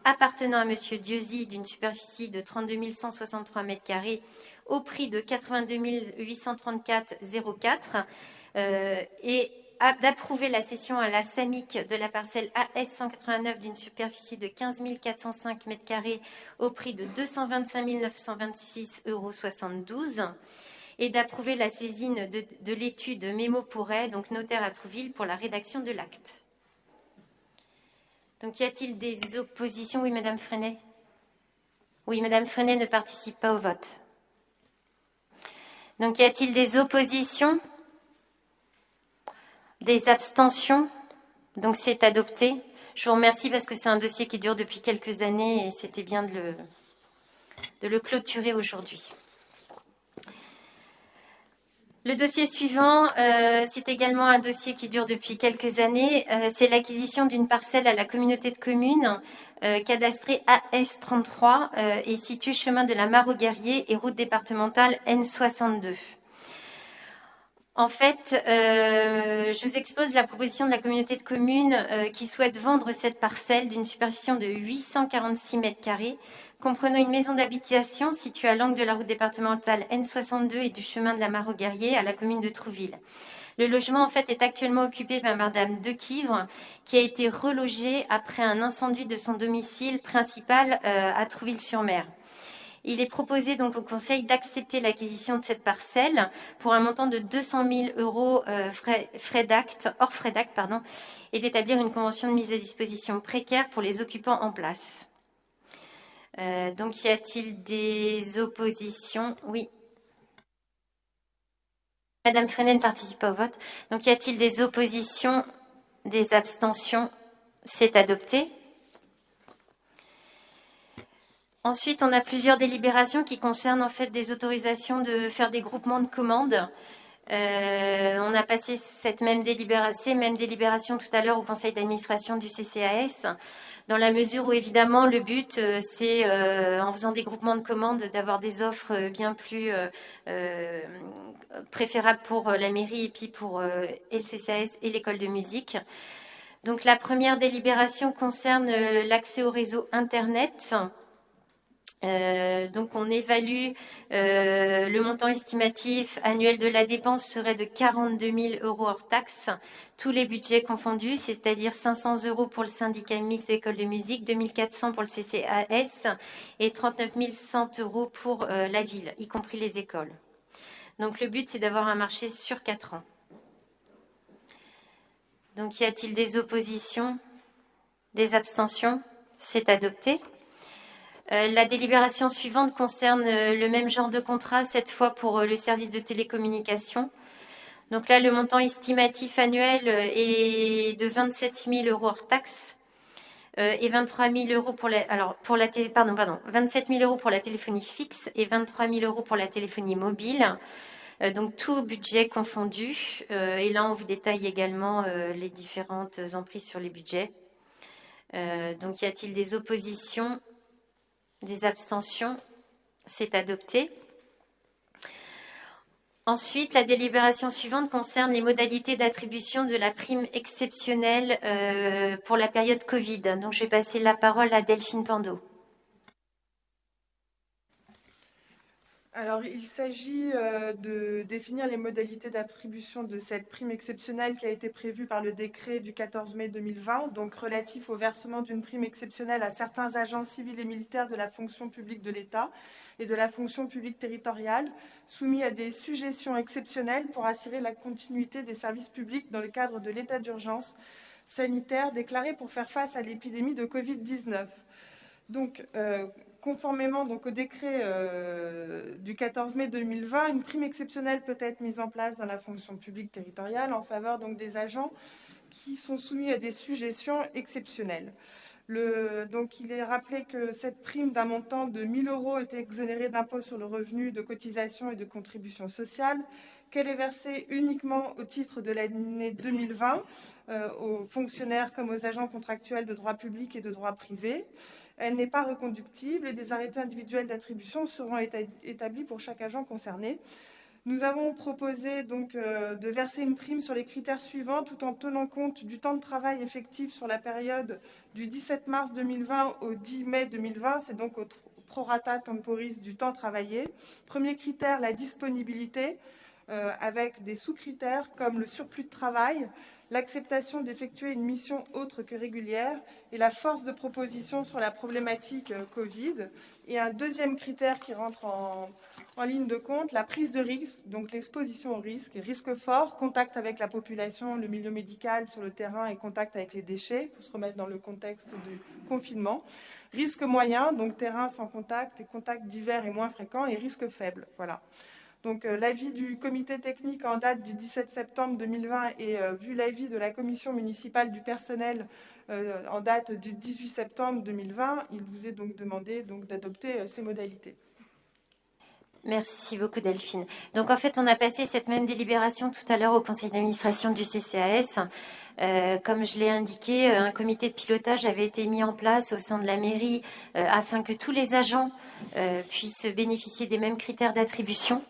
appartenant à Monsieur Dieuzy d'une superficie de 32 163 m² au prix de 82 834,04 et d'approuver la cession à la SAMIC de la parcelle AS 189 d'une superficie de 15 405 m² au prix de 225 926,72 € et d'approuver la saisine de l'étude Mémo Pourret, donc notaire à Trouville, pour la rédaction de l'acte. Donc y a-t-il des oppositions? Oui, Madame Freinet. Oui, Madame Freinet ne participe pas au vote. Donc y a-t-il des oppositions? Des abstentions? Donc c'est adopté. Je vous remercie parce que c'est un dossier qui dure depuis quelques années et c'était bien de le clôturer aujourd'hui. Le dossier suivant, c'est également un dossier qui dure depuis quelques années. C'est l'acquisition d'une parcelle à la communauté de communes cadastrée AS33 et située chemin de la Mare aux Guerriers et route départementale N62. En fait, je vous expose la proposition de la communauté de communes qui souhaite vendre cette parcelle d'une superficie de 846 m², comprenant une maison d'habitation située à l'angle de la route départementale N62 et du chemin de la Mare aux Guerriers à la commune de Trouville. Le logement, en fait, est actuellement occupé par Madame Dequivre, qui a été relogée après un incendie de son domicile principal à Trouville-sur-Mer. Il est proposé donc au Conseil d'accepter l'acquisition de cette parcelle pour un montant de 200 000 € hors frais d'acte, et d'établir une convention de mise à disposition précaire pour les occupants en place. Donc, y a-t-il des oppositions? Oui. Madame Freinet ne participe pas au vote. Donc, y a-t-il des oppositions? Des abstentions? C'est adopté. Ensuite, on a plusieurs délibérations qui concernent en fait des autorisations de faire des groupements de commandes. On a passé ces mêmes délibérations tout à l'heure au conseil d'administration du CCAS, dans la mesure où évidemment le but c'est en faisant des groupements de commandes d'avoir des offres bien plus préférables pour la mairie et puis pour et le CCAS et l'école de musique. Donc la première délibération concerne l'accès au réseau Internet. Donc on évalue le montant estimatif annuel de la dépense serait de 42 000 euros hors taxes, tous les budgets confondus, c'est-à-dire 500 euros pour le syndicat mixte d'écoles de musique, 2 400 pour le CCAS et 39 100 euros pour la ville, y compris les écoles. Donc le but, c'est d'avoir un marché sur 4 ans. Donc y a-t-il des oppositions, des abstentions? C'est adopté. La délibération suivante concerne le même genre de contrat, cette fois pour le service de télécommunication. Donc là, le montant estimatif annuel est de 27 000 euros hors taxes et 23 000 euros pour la, 27 000 euros pour la téléphonie fixe et 23 000 euros pour la téléphonie mobile. Donc tout budget confondu. Et là, on vous détaille également les différentes emprises sur les budgets. Donc y a-t-il des oppositions? Des abstentions, c'est adopté. Ensuite, la délibération suivante concerne les modalités d'attribution de la prime exceptionnelle pour la période Covid. Donc, je vais passer la parole à Delphine Pandeau. Alors, il s'agit de définir les modalités d'attribution de cette prime exceptionnelle qui a été prévue par le décret du 14 mai 2020, donc relatif au versement d'une prime exceptionnelle à certains agents civils et militaires de la fonction publique de l'État et de la fonction publique territoriale, soumis à des sujétions exceptionnelles pour assurer la continuité des services publics dans le cadre de l'état d'urgence sanitaire déclaré pour faire face à l'épidémie de Covid-19. Donc, conformément donc, au décret du 14 mai 2020, une prime exceptionnelle peut être mise en place dans la fonction publique territoriale en faveur donc, des agents qui sont soumis à des sujétions exceptionnelles. Donc, il est rappelé que cette prime d'un montant de 1 000 euros est exonérée d'impôt sur le revenu, de cotisations et de contributions sociales, qu'elle est versée uniquement au titre de l'année 2020 aux fonctionnaires comme aux agents contractuels de droit public et de droit privé. Elle n'est pas reconductible et des arrêtés individuels d'attribution seront établis pour chaque agent concerné. Nous avons proposé donc de verser une prime sur les critères suivants tout en tenant compte du temps de travail effectif sur la période du 17 mars 2020 au 10 mai 2020. C'est donc au prorata temporis du temps travaillé. Premier critère, la disponibilité, avec des sous-critères comme le surplus de travail, l'acceptation d'effectuer une mission autre que régulière et la force de proposition sur la problématique Covid. Et un deuxième critère qui rentre en ligne de compte, la prise de risque, donc l'exposition au risque, risque fort, contact avec la population, le milieu médical sur le terrain et contact avec les déchets, pour se remettre dans le contexte du confinement. Risque moyen, donc terrain sans contact et contact divers et moins fréquents, et risque faible. Voilà. Donc l'avis du comité technique en date du 17 septembre 2020 et vu l'avis de la commission municipale du personnel en date du 18 septembre 2020, il vous est donc demandé d'adopter ces modalités. Merci beaucoup Delphine. Donc en fait, on a passé cette même délibération tout à l'heure au conseil d'administration du CCAS. Comme je l'ai indiqué, un comité de pilotage avait été mis en place au sein de la mairie afin que tous les agents puissent bénéficier des mêmes critères d'attribution.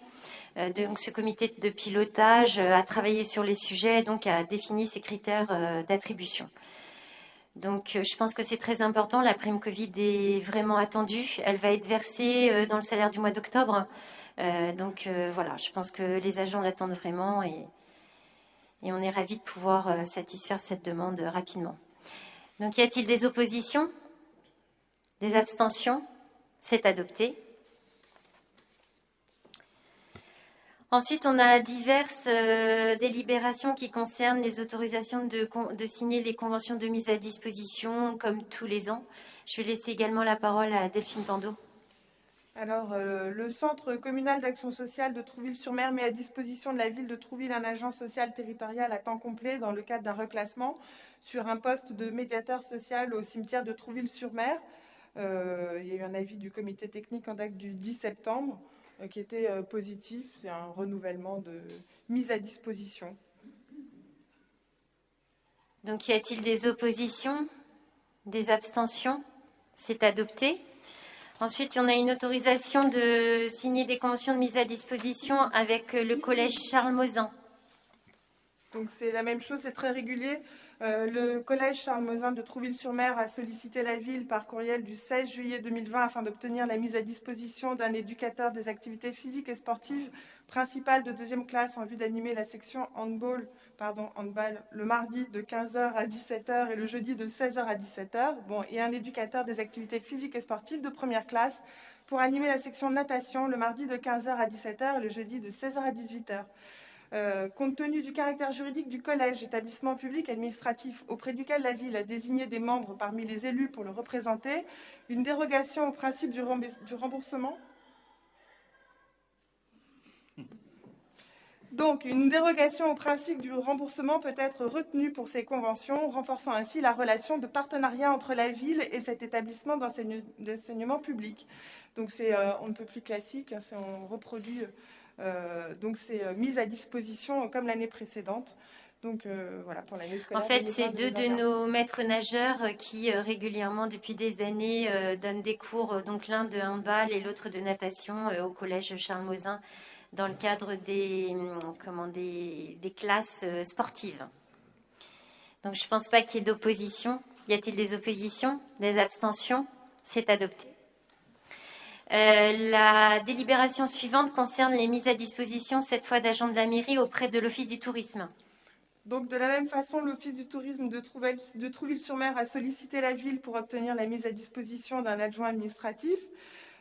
Donc ce comité de pilotage a travaillé sur les sujets, donc a défini ces critères d'attribution. Donc je pense que c'est très important, la prime Covid est vraiment attendue, elle va être versée dans le salaire du mois d'octobre. Voilà, je pense que les agents l'attendent vraiment et on est ravis de pouvoir satisfaire cette demande rapidement. Donc y a-t-il des oppositions? Des abstentions? C'est adopté. Ensuite, on a diverses délibérations qui concernent les autorisations de signer les conventions de mise à disposition, comme tous les ans. Je vais laisser également la parole à Delphine Pandeau. Alors, le Centre communal d'action sociale de Trouville-sur-Mer met à disposition de la ville de Trouville un agent social territorial à temps complet dans le cadre d'un reclassement sur un poste de médiateur social au cimetière de Trouville-sur-Mer. Il y a eu un avis du comité technique en date du 10 septembre. Qui était positif, c'est un renouvellement de mise à disposition. Donc, y a-t-il des oppositions, des abstentions? C'est adopté. Ensuite, on a une autorisation de signer des conventions de mise à disposition avec le collège Charles Mauzan. Donc c'est la même chose, c'est très régulier. Le collège Charles-Mosin de Trouville-sur-Mer a sollicité la ville par courriel du 16 juillet 2020 afin d'obtenir la mise à disposition d'un éducateur des activités physiques et sportives principales de 2e classe en vue d'animer la section handball le mardi de 15h à 17h et le jeudi de 16h à 17h. Et un éducateur des activités physiques et sportives de 1re classe pour animer la section natation le mardi de 15h à 17h et le jeudi de 16h à 18h. Compte tenu du caractère juridique du collège, établissement public administratif auprès duquel la ville a désigné des membres parmi les élus pour le représenter, une dérogation au principe du remboursement. Donc, une dérogation au principe du remboursement peut être retenue pour ces conventions, renforçant ainsi la relation de partenariat entre la ville et cet établissement d'enseignement public. Donc, c'est on ne peut plus classique, on reproduit... donc c'est mise à disposition comme l'année précédente. Donc voilà, pour l'année scolaire. En fait, c'est 2 de nos maîtres nageurs qui régulièrement, depuis des années, donnent des cours, donc l'un de handball et l'autre de natation au collège Charles-Mosin, dans le cadre des classes sportives. Donc je ne pense pas qu'il y ait d'opposition. Y a-t-il des oppositions, des abstentions? C'est adopté. La délibération suivante concerne les mises à disposition, cette fois d'agents de la mairie, auprès de l'Office du tourisme. Donc, de la même façon, l'Office du tourisme de Trouville-sur-Mer a sollicité la ville pour obtenir la mise à disposition d'un adjoint administratif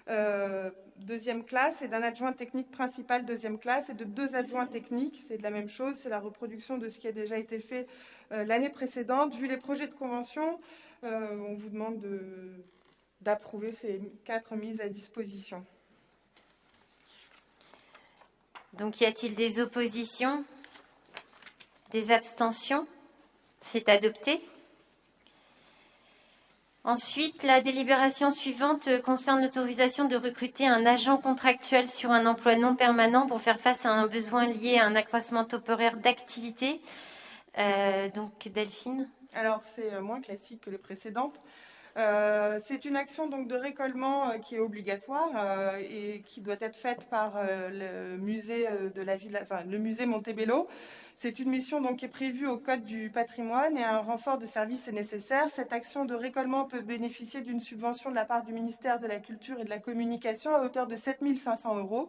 2e classe et d'un adjoint technique principal 2e classe et de 2 adjoints techniques. C'est de la même chose, c'est la reproduction de ce qui a déjà été fait l'année précédente. Vu les projets de convention, on vous demande d'approuver ces 4 mises à disposition. Donc, y a-t-il des oppositions? Des abstentions? C'est adopté. Ensuite, la délibération suivante concerne l'autorisation de recruter un agent contractuel sur un emploi non permanent pour faire face à un besoin lié à un accroissement temporaire d'activité. Donc, Delphine. Alors, c'est moins classique que les précédentes. C'est une action donc de récolement qui est obligatoire et qui doit être faite par le musée de la ville, le musée Montebello. C'est une mission donc qui est prévue au Code du patrimoine et un renfort de service est nécessaire. Cette action de récolement peut bénéficier d'une subvention de la part du ministère de la Culture et de la Communication à hauteur de 7 500 €.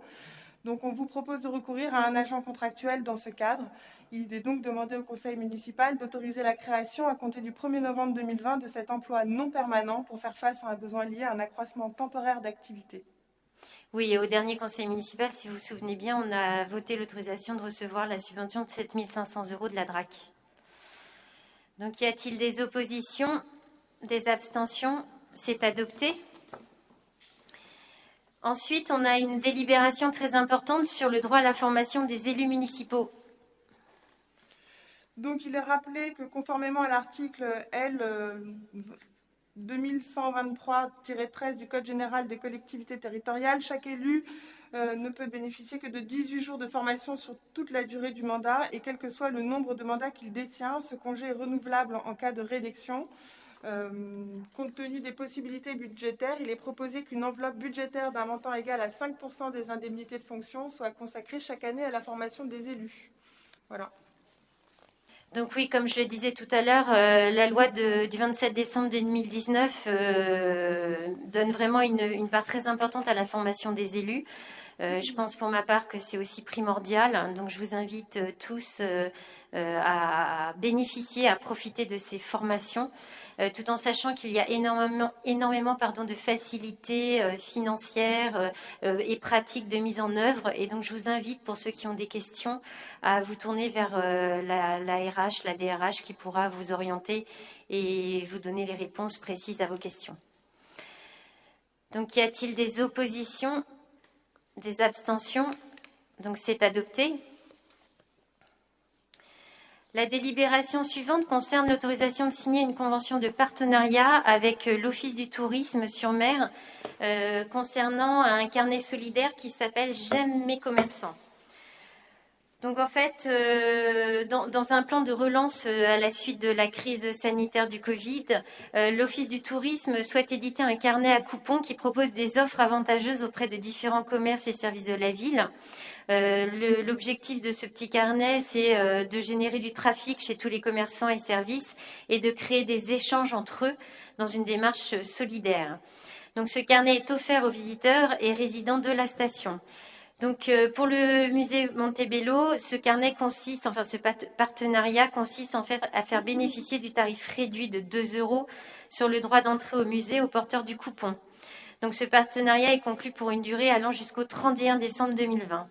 Donc on vous propose de recourir à un agent contractuel dans ce cadre. Il est donc demandé au conseil municipal d'autoriser la création à compter du 1er novembre 2020 de cet emploi non permanent pour faire face à un besoin lié à un accroissement temporaire d'activité. Oui, et au dernier conseil municipal, si vous vous souvenez bien, on a voté l'autorisation de recevoir la subvention de 7 500 € de la DRAC. Donc, y a-t-il des oppositions, des abstentions? C'est adopté. Ensuite, on a une délibération très importante sur le droit à la formation des élus municipaux. Donc, il est rappelé que conformément à l'article L. 2123-13 du Code général des collectivités territoriales, chaque élu ne peut bénéficier que de 18 jours de formation sur toute la durée du mandat et quel que soit le nombre de mandats qu'il détient. Ce congé est renouvelable en cas de réélection. Compte tenu des possibilités budgétaires, il est proposé qu'une enveloppe budgétaire d'un montant égal à 5% des indemnités de fonction soit consacrée chaque année à la formation des élus. Voilà. Donc oui, comme je le disais tout à l'heure, la loi du 27 décembre 2019 donne vraiment une part très importante à la formation des élus. Je pense pour ma part que c'est aussi primordial. Donc je vous invite tous à bénéficier, à profiter de ces formations, tout en sachant qu'il y a énormément de facilités financières et pratiques de mise en œuvre. Et donc je vous invite, pour ceux qui ont des questions, à vous tourner vers la RH, la DRH, qui pourra vous orienter et vous donner les réponses précises à vos questions. Donc y a-t-il des oppositions, des abstentions? Donc c'est adopté. La délibération suivante concerne l'autorisation de signer une convention de partenariat avec l'Office du tourisme sur mer concernant un carnet solidaire qui s'appelle « J'aime mes commerçants ». Donc en fait, dans un plan de relance à la suite de la crise sanitaire du Covid, l'Office du tourisme souhaite éditer un carnet à coupons qui propose des offres avantageuses auprès de différents commerces et services de la ville. L'objectif de ce petit carnet, c'est de générer du trafic chez tous les commerçants et services et de créer des échanges entre eux dans une démarche solidaire. Donc ce carnet est offert aux visiteurs et résidents de la station. Donc, pour le musée Montebello, ce partenariat consiste en fait à faire bénéficier du tarif réduit de 2 € sur le droit d'entrée au musée aux porteurs du coupon. Donc, ce partenariat est conclu pour une durée allant jusqu'au 31 décembre 2020.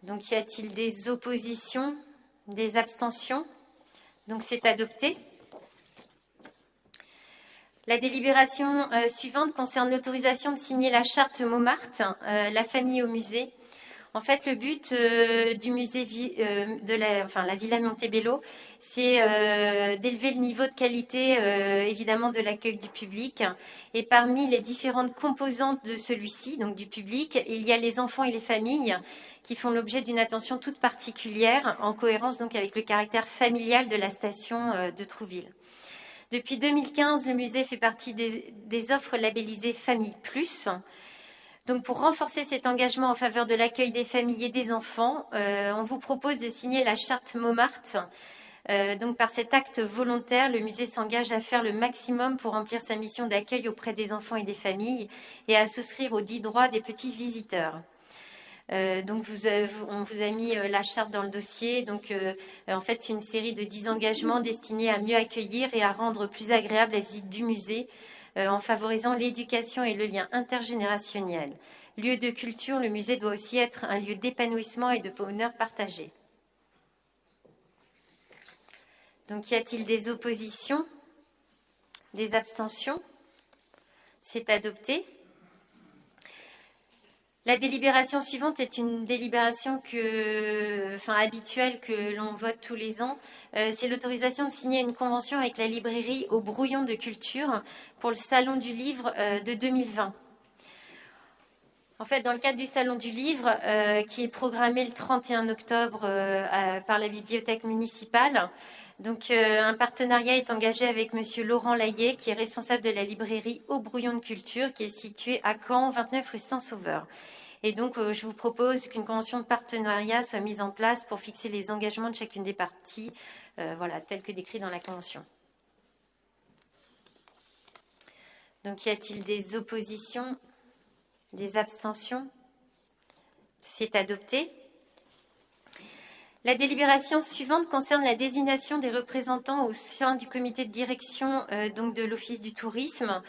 Donc, y a-t-il des oppositions, des abstentions? Donc, c'est adopté. La délibération suivante concerne l'autorisation de signer la charte Montmartre, la famille au musée. En fait, le but du musée la Villa Montebello, c'est d'élever le niveau de qualité, évidemment, de l'accueil du public. Et parmi les différentes composantes de celui-ci, donc du public, il y a les enfants et les familles qui font l'objet d'une attention toute particulière, en cohérence donc avec le caractère familial de la station de Trouville. Depuis 2015, le musée fait partie des offres labellisées Famille Plus. Donc, pour renforcer cet engagement en faveur de l'accueil des familles et des enfants, on vous propose de signer la charte Montmartre. Donc, par cet acte volontaire, le musée s'engage à faire le maximum pour remplir sa mission d'accueil auprès des enfants et des familles et à souscrire aux 10 droits des petits visiteurs. Donc, on vous a mis la charte dans le dossier. Donc, en fait, c'est une série de 10 engagements destinés à mieux accueillir et à rendre plus agréable la visite du musée en favorisant l'éducation et le lien intergénérationnel. Lieu de culture, le musée doit aussi être un lieu d'épanouissement et de bonheur partagé. Donc, y a-t-il des oppositions? Des abstentions? C'est adopté. La délibération suivante est une délibération habituelle que l'on vote tous les ans. C'est l'autorisation de signer une convention avec la librairie Au Brouillon de Culture pour le Salon du Livre de 2020. En fait, dans le cadre du Salon du Livre, qui est programmé le 31 octobre par la bibliothèque municipale, donc un partenariat est engagé avec Monsieur Laurent Laillet, qui est responsable de la librairie Au Brouillon de Culture, qui est située à Caen, 29 rue Saint-Sauveur. Et donc, je vous propose qu'une convention de partenariat soit mise en place pour fixer les engagements de chacune des parties, tels que décrits dans la convention. Donc, y a-t-il des oppositions, des abstentions? C'est adopté. La délibération suivante concerne la désignation des représentants au sein du comité de direction de l'Office du tourisme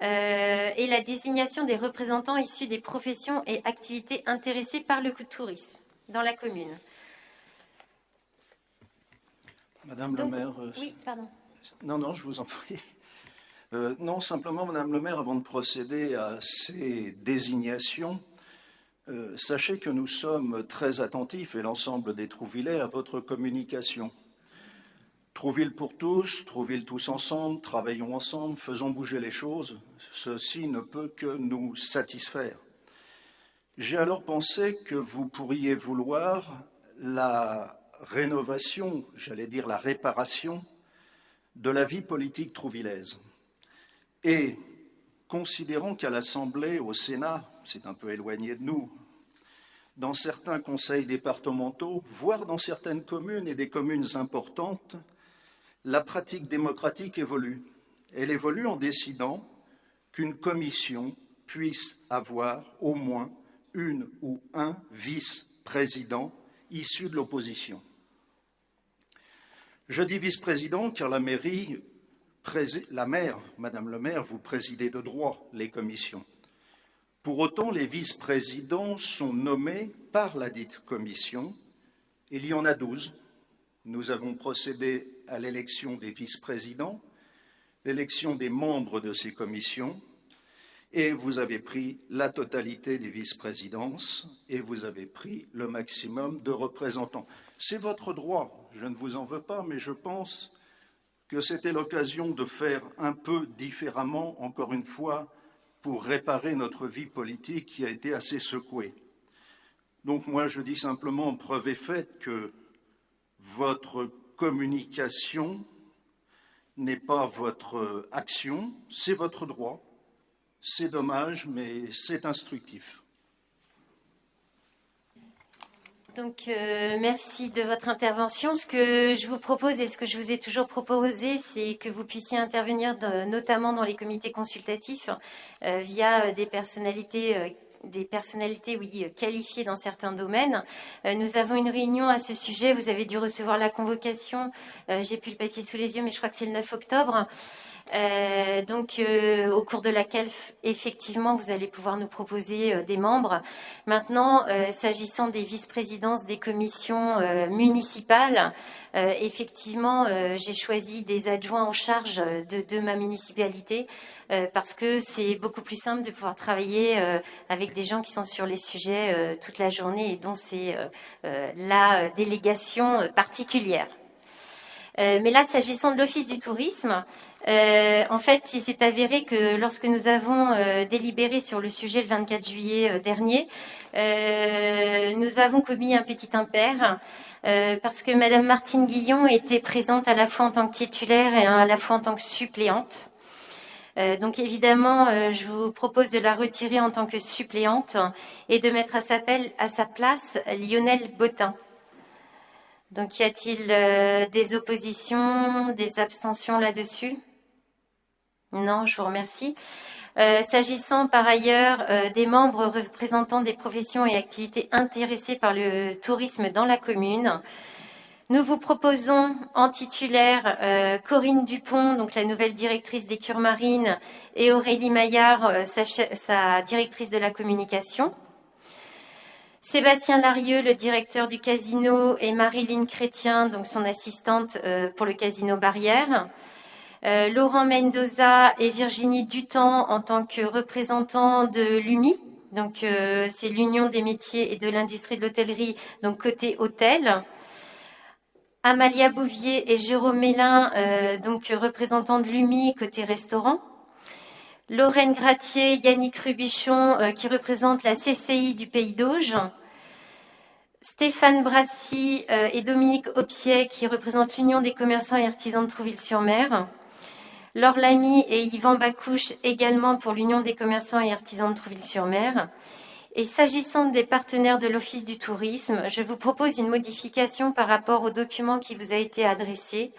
et la désignation des représentants issus des professions et activités intéressées par le tourisme dans la commune. Madame le maire. Oui, pardon. Non, je vous en prie. Non, simplement, Madame le maire, avant de procéder à ces désignations, sachez que nous sommes très attentifs, et l'ensemble des Trouvillais, à votre communication. Trouville pour tous, Trouville tous ensemble, travaillons ensemble, faisons bouger les choses. Ceci ne peut que nous satisfaire. J'ai alors pensé que vous pourriez vouloir la rénovation, j'allais dire la réparation, de la vie politique trouvillaise. Et considérant qu'à l'Assemblée, au Sénat, c'est un peu éloigné de nous, dans certains conseils départementaux, voire dans certaines communes et des communes importantes, la pratique démocratique évolue. Elle évolue en décidant qu'une commission puisse avoir au moins une ou un vice-président issu de l'opposition. Je dis vice-président car la maire, Madame le maire, vous présidez de droit les commissions. Pour autant, les vice-présidents sont nommés par la dite commission. Il y en a 12. Nous avons procédé à l'élection des vice-présidents, l'élection des membres de ces commissions, et vous avez pris la totalité des vice-présidences et vous avez pris le maximum de représentants. C'est votre droit, je ne vous en veux pas, mais je pense que c'était l'occasion de faire un peu différemment, encore une fois, pour réparer notre vie politique qui a été assez secouée. Donc moi, je dis simplement, preuve est faite que votre communication n'est pas votre action, c'est votre droit. C'est dommage, mais c'est instructif. Donc, merci de votre intervention. Ce que je vous propose et ce que je vous ai toujours proposé, c'est que vous puissiez intervenir notamment dans les comités consultatifs via des personnalités qualifiées dans certains domaines. Nous avons une réunion à ce sujet. Vous avez dû recevoir la convocation. J'ai plus le papier sous les yeux, mais je crois que c'est le 9 octobre. Au cours de laquelle, effectivement, vous allez pouvoir nous proposer des membres. Maintenant, s'agissant des vice-présidences des commissions municipales, effectivement, j'ai choisi des adjoints en charge de ma municipalité parce que c'est beaucoup plus simple de pouvoir travailler avec des gens qui sont sur les sujets toute la journée et dont c'est la délégation particulière. Mais là, s'agissant de l'Office du tourisme, en fait, il s'est avéré que lorsque nous avons délibéré sur le sujet le 24 juillet dernier, nous avons commis un petit impair parce que Madame Martine Guillon était présente à la fois en tant que titulaire et à la fois en tant que suppléante. Donc évidemment, je vous propose de la retirer en tant que suppléante et de mettre à sa place Lionel Bottin. Donc y a-t-il des oppositions, des abstentions là-dessus ? Non, je vous remercie. S'agissant par ailleurs des membres représentant des professions et activités intéressées par le tourisme dans la commune, nous vous proposons en titulaire Corinne Dupont, donc la nouvelle directrice des Cures Marines, et Aurélie Maillard, sa directrice de la communication. Sébastien Larieux, le directeur du casino, et Marilyn Chrétien, donc son assistante pour le casino Barrière. Laurent Mendoza et Virginie Dutemps en tant que représentants de l'UMI, donc c'est l'Union des métiers et de l'industrie de l'hôtellerie, donc côté hôtel. Amalia Bouvier et Jérôme Mélin, donc représentants de l'UMI côté restaurant. Lorraine Gratier, Yannick Rubichon qui représente la CCI du Pays d'Auge. Stéphane Brassy et Dominique Aupier qui représentent l'Union des commerçants et artisans de Trouville-sur-Mer. Laure Lamy et Yvan Bacouche également pour l'Union des commerçants et artisans de Trouville-sur-Mer. Et s'agissant des partenaires de l'Office du tourisme, je vous propose une modification par rapport au document qui vous a été adressé.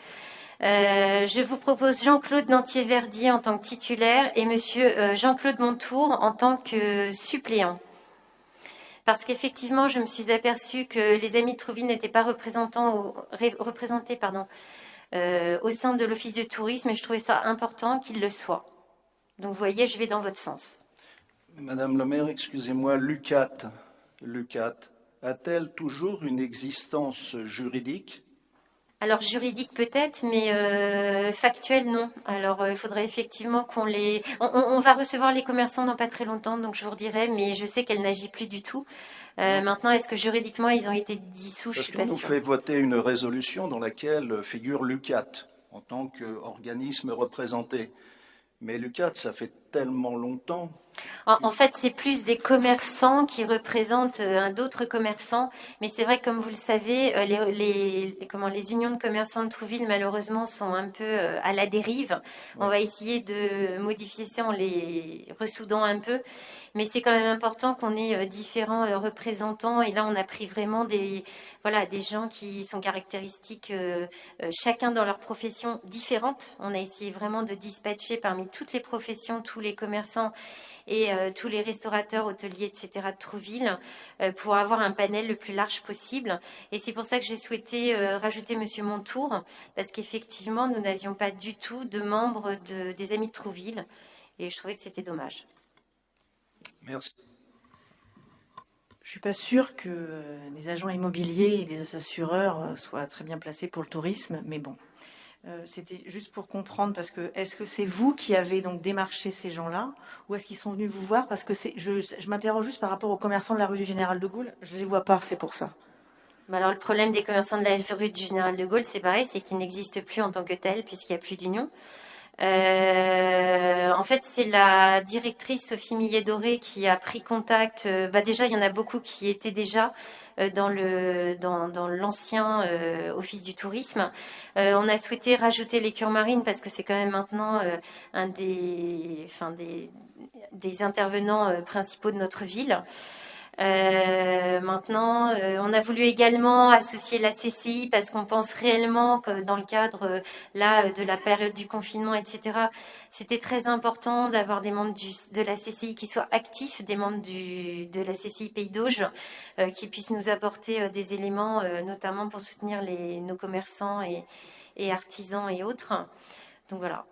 Je vous propose Jean-Claude Nantier-Verdier en tant que titulaire et Monsieur Jean-Claude Montour en tant que suppléant. Parce qu'effectivement, je me suis aperçue que les Amis de Trouville n'étaient pas représentés au sein de l'Office du tourisme et je trouvais ça important qu'ils le soient. Donc vous voyez, je vais dans votre sens. Madame le maire, excusez-moi, l'UCAT a-t-elle toujours une existence juridique ? Alors juridique peut-être, mais factuel non. Alors il faudrait effectivement qu'on les... On va recevoir les commerçants dans pas très longtemps, donc je vous redirai, mais je sais qu'elle n'agit plus du tout. Maintenant, est-ce que juridiquement ils ont été dissous ? Je suis pas sûre. Parce qu'on nous fait voter une résolution dans laquelle figure l'UCAT en tant qu'organisme représenté. Mais l'UCAT, ça fait tellement longtemps. En fait, c'est plus des commerçants qui représentent d'autres commerçants. Mais c'est vrai que, comme vous le savez, les unions de commerçants de Trouville, malheureusement, sont un peu à la dérive. On va essayer de modifier ça en les ressoudant un peu. Mais c'est quand même important qu'on ait différents représentants. Et là, on a pris vraiment des gens qui sont caractéristiques, chacun dans leur profession différente. On a essayé vraiment de dispatcher parmi toutes les professions, tous les commerçants et tous les restaurateurs, hôteliers, etc. de Trouville pour avoir un panel le plus large possible. Et c'est pour ça que j'ai souhaité rajouter Monsieur Montour, parce qu'effectivement, nous n'avions pas du tout de membres des Amis de Trouville. Et je trouvais que c'était dommage. Merci. Je ne suis pas sûre que les agents immobiliers et les assureurs soient très bien placés pour le tourisme, mais bon. C'était juste pour comprendre, parce que est-ce que c'est vous qui avez donc démarché ces gens-là, ou est-ce qu'ils sont venus vous voir? Parce que je m'interroge juste par rapport aux commerçants de la rue du Général de Gaulle, je ne les vois pas, c'est pour ça. Alors le problème des commerçants de la rue du Général de Gaulle, c'est pareil, c'est qu'ils n'existent plus en tant que tels, puisqu'il n'y a plus d'union. En fait, c'est la directrice Sophie Millet-Doré qui a pris contact. Déjà, il y en a beaucoup qui étaient déjà dans l'ancien office du tourisme. On a souhaité rajouter les cures marines parce que c'est quand même maintenant un des intervenants principaux de notre ville. Maintenant, on a voulu également associer la CCI parce qu'on pense réellement que dans le cadre de la période du confinement, etc., c'était très important d'avoir des membres de la CCI qui soient actifs, des membres de la CCI Pays d'Auge, qui puissent nous apporter des éléments, notamment pour soutenir nos commerçants et artisans et autres. Donc voilà.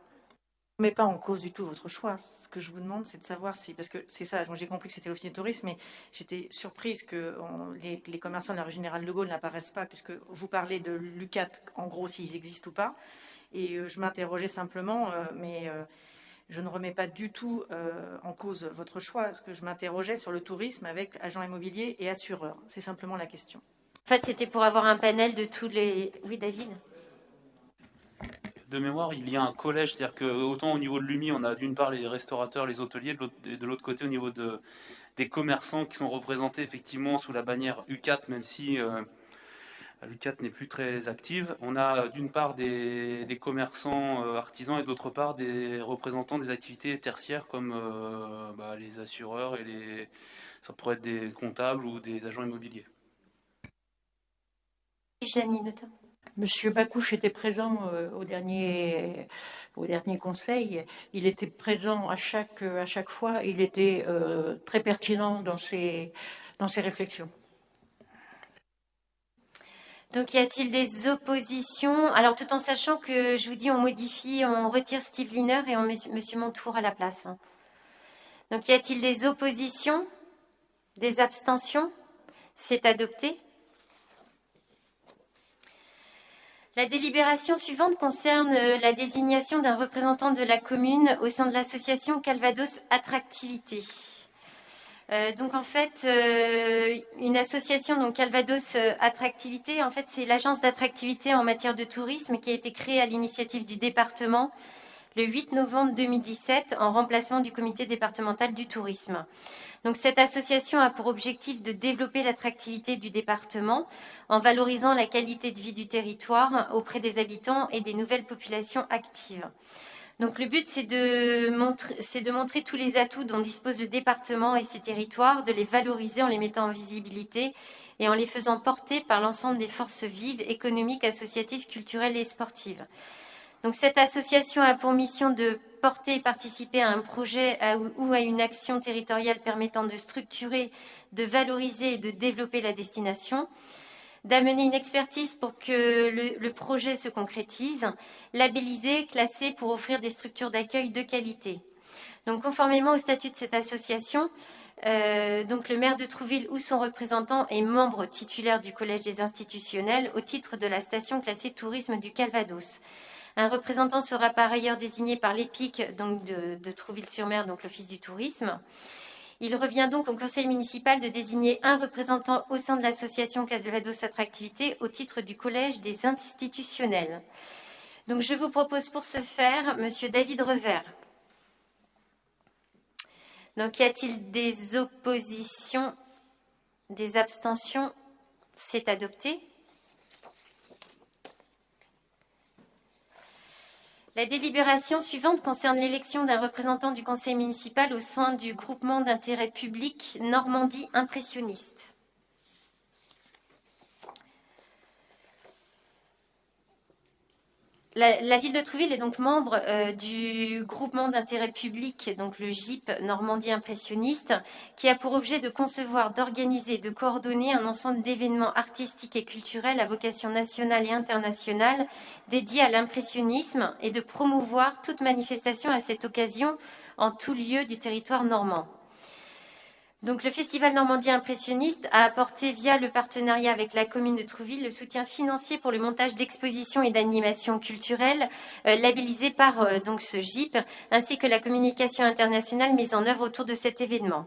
Je ne mets pas en cause du tout votre choix. Ce que je vous demande, c'est de savoir si, parce que c'est ça, moi j'ai compris que c'était l'office du tourisme, mais j'étais surprise que les commerçants de la rue Général de Gaulle n'apparaissent pas, puisque vous parlez de l'UCAT, en gros, s'ils existent ou pas. Et je m'interrogeais simplement, mais je ne remets pas du tout en cause votre choix, parce que je m'interrogeais sur le tourisme avec agents immobiliers et assureurs. C'est simplement la question. En fait, c'était pour avoir un panel de tous les... Oui, David ? De mémoire, il y a un collège, c'est-à-dire que autant au niveau de l'UMI, on a d'une part les restaurateurs, les hôteliers, de l'autre côté au niveau des commerçants qui sont représentés effectivement sous la bannière UCAT, même si l'UCAT n'est plus très active. On a d'une part des commerçants artisans et d'autre part des représentants des activités tertiaires comme les assureurs et ça pourrait être des comptables ou des agents immobiliers. Janine, notamment. Monsieur Bacouche était présent au dernier conseil. Il était présent à chaque fois. Il était très pertinent dans ses réflexions. Donc, y a-t-il des oppositions? Alors, tout en sachant que, je vous dis, on retire Steve Liner et on met Monsieur Montour à la place. Donc, y a-t-il des oppositions? Des abstentions? C'est adopté. La délibération suivante concerne la désignation d'un représentant de la commune au sein de l'association Calvados Attractivité. Donc en fait, une association, donc Calvados Attractivité, en fait c'est l'agence d'attractivité en matière de tourisme qui a été créée à l'initiative du département le 8 novembre 2017 en remplacement du comité départemental du tourisme. Donc cette association a pour objectif de développer l'attractivité du département en valorisant la qualité de vie du territoire auprès des habitants et des nouvelles populations actives. Donc le but, c'est de montrer tous les atouts dont dispose le département et ses territoires, de les valoriser en les mettant en visibilité et en les faisant porter par l'ensemble des forces vives, économiques, associatives, culturelles et sportives. Donc cette association a pour mission de porter et participer à un projet ou à une action territoriale permettant de structurer, de valoriser et de développer la destination, d'amener une expertise pour que le projet se concrétise, labelliser, classer pour offrir des structures d'accueil de qualité. Donc conformément au statut de cette association, donc le maire de Trouville ou son représentant est membre titulaire du Collège des institutionnels au titre de la station classée tourisme du Calvados. Un représentant sera par ailleurs désigné par l'EPIC donc de Trouville-sur-Mer, donc l'Office du tourisme. Il revient donc au conseil municipal de désigner un représentant au sein de l'association Calvados Attractivité au titre du collège des institutionnels. Donc je vous propose pour ce faire Monsieur David Revers. Donc y a-t-il des oppositions, des abstentions? C'est adopté. La délibération suivante concerne l'élection d'un représentant du conseil municipal au sein du groupement d'intérêt public Normandie Impressionniste. La ville de Trouville est donc membre du groupement d'intérêt public, donc le GIP Normandie Impressionniste, qui a pour objet de concevoir, d'organiser, de coordonner un ensemble d'événements artistiques et culturels à vocation nationale et internationale dédiés à l'impressionnisme et de promouvoir toute manifestation à cette occasion en tout lieu du territoire normand. Donc, le Festival Normandie Impressionniste a apporté, via le partenariat avec la commune de Trouville, le soutien financier pour le montage d'expositions et d'animations culturelles labellisées par donc ce GIP, ainsi que la communication internationale mise en œuvre autour de cet événement.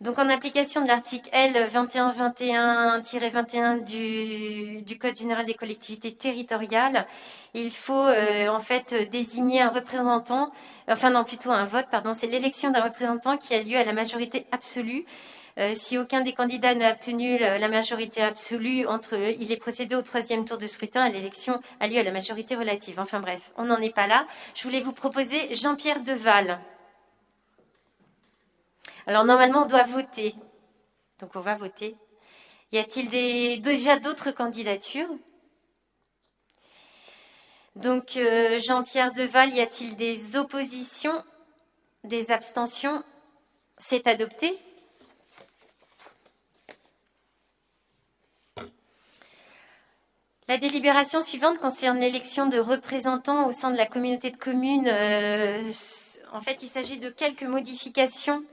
Donc, en application de l'article L 2121-21 du Code général des collectivités territoriales, il faut en fait désigner un représentant, enfin non, plutôt un vote, pardon, c'est l'élection d'un représentant qui a lieu à la majorité absolue. Si aucun des candidats n'a obtenu la majorité absolue, il est procédé au 3e tour de scrutin et l'élection a lieu à la majorité relative. Enfin bref, on n'en est pas là. Je voulais vous proposer Jean-Pierre Deval. Alors normalement, on doit voter. Donc on va voter. Y a-t-il déjà d'autres candidatures? Donc Jean-Pierre Deval, y a-t-il des oppositions? Des abstentions? C'est adopté. La délibération suivante concerne l'élection de représentants au sein de la communauté de communes. En fait, il s'agit de quelques modifications.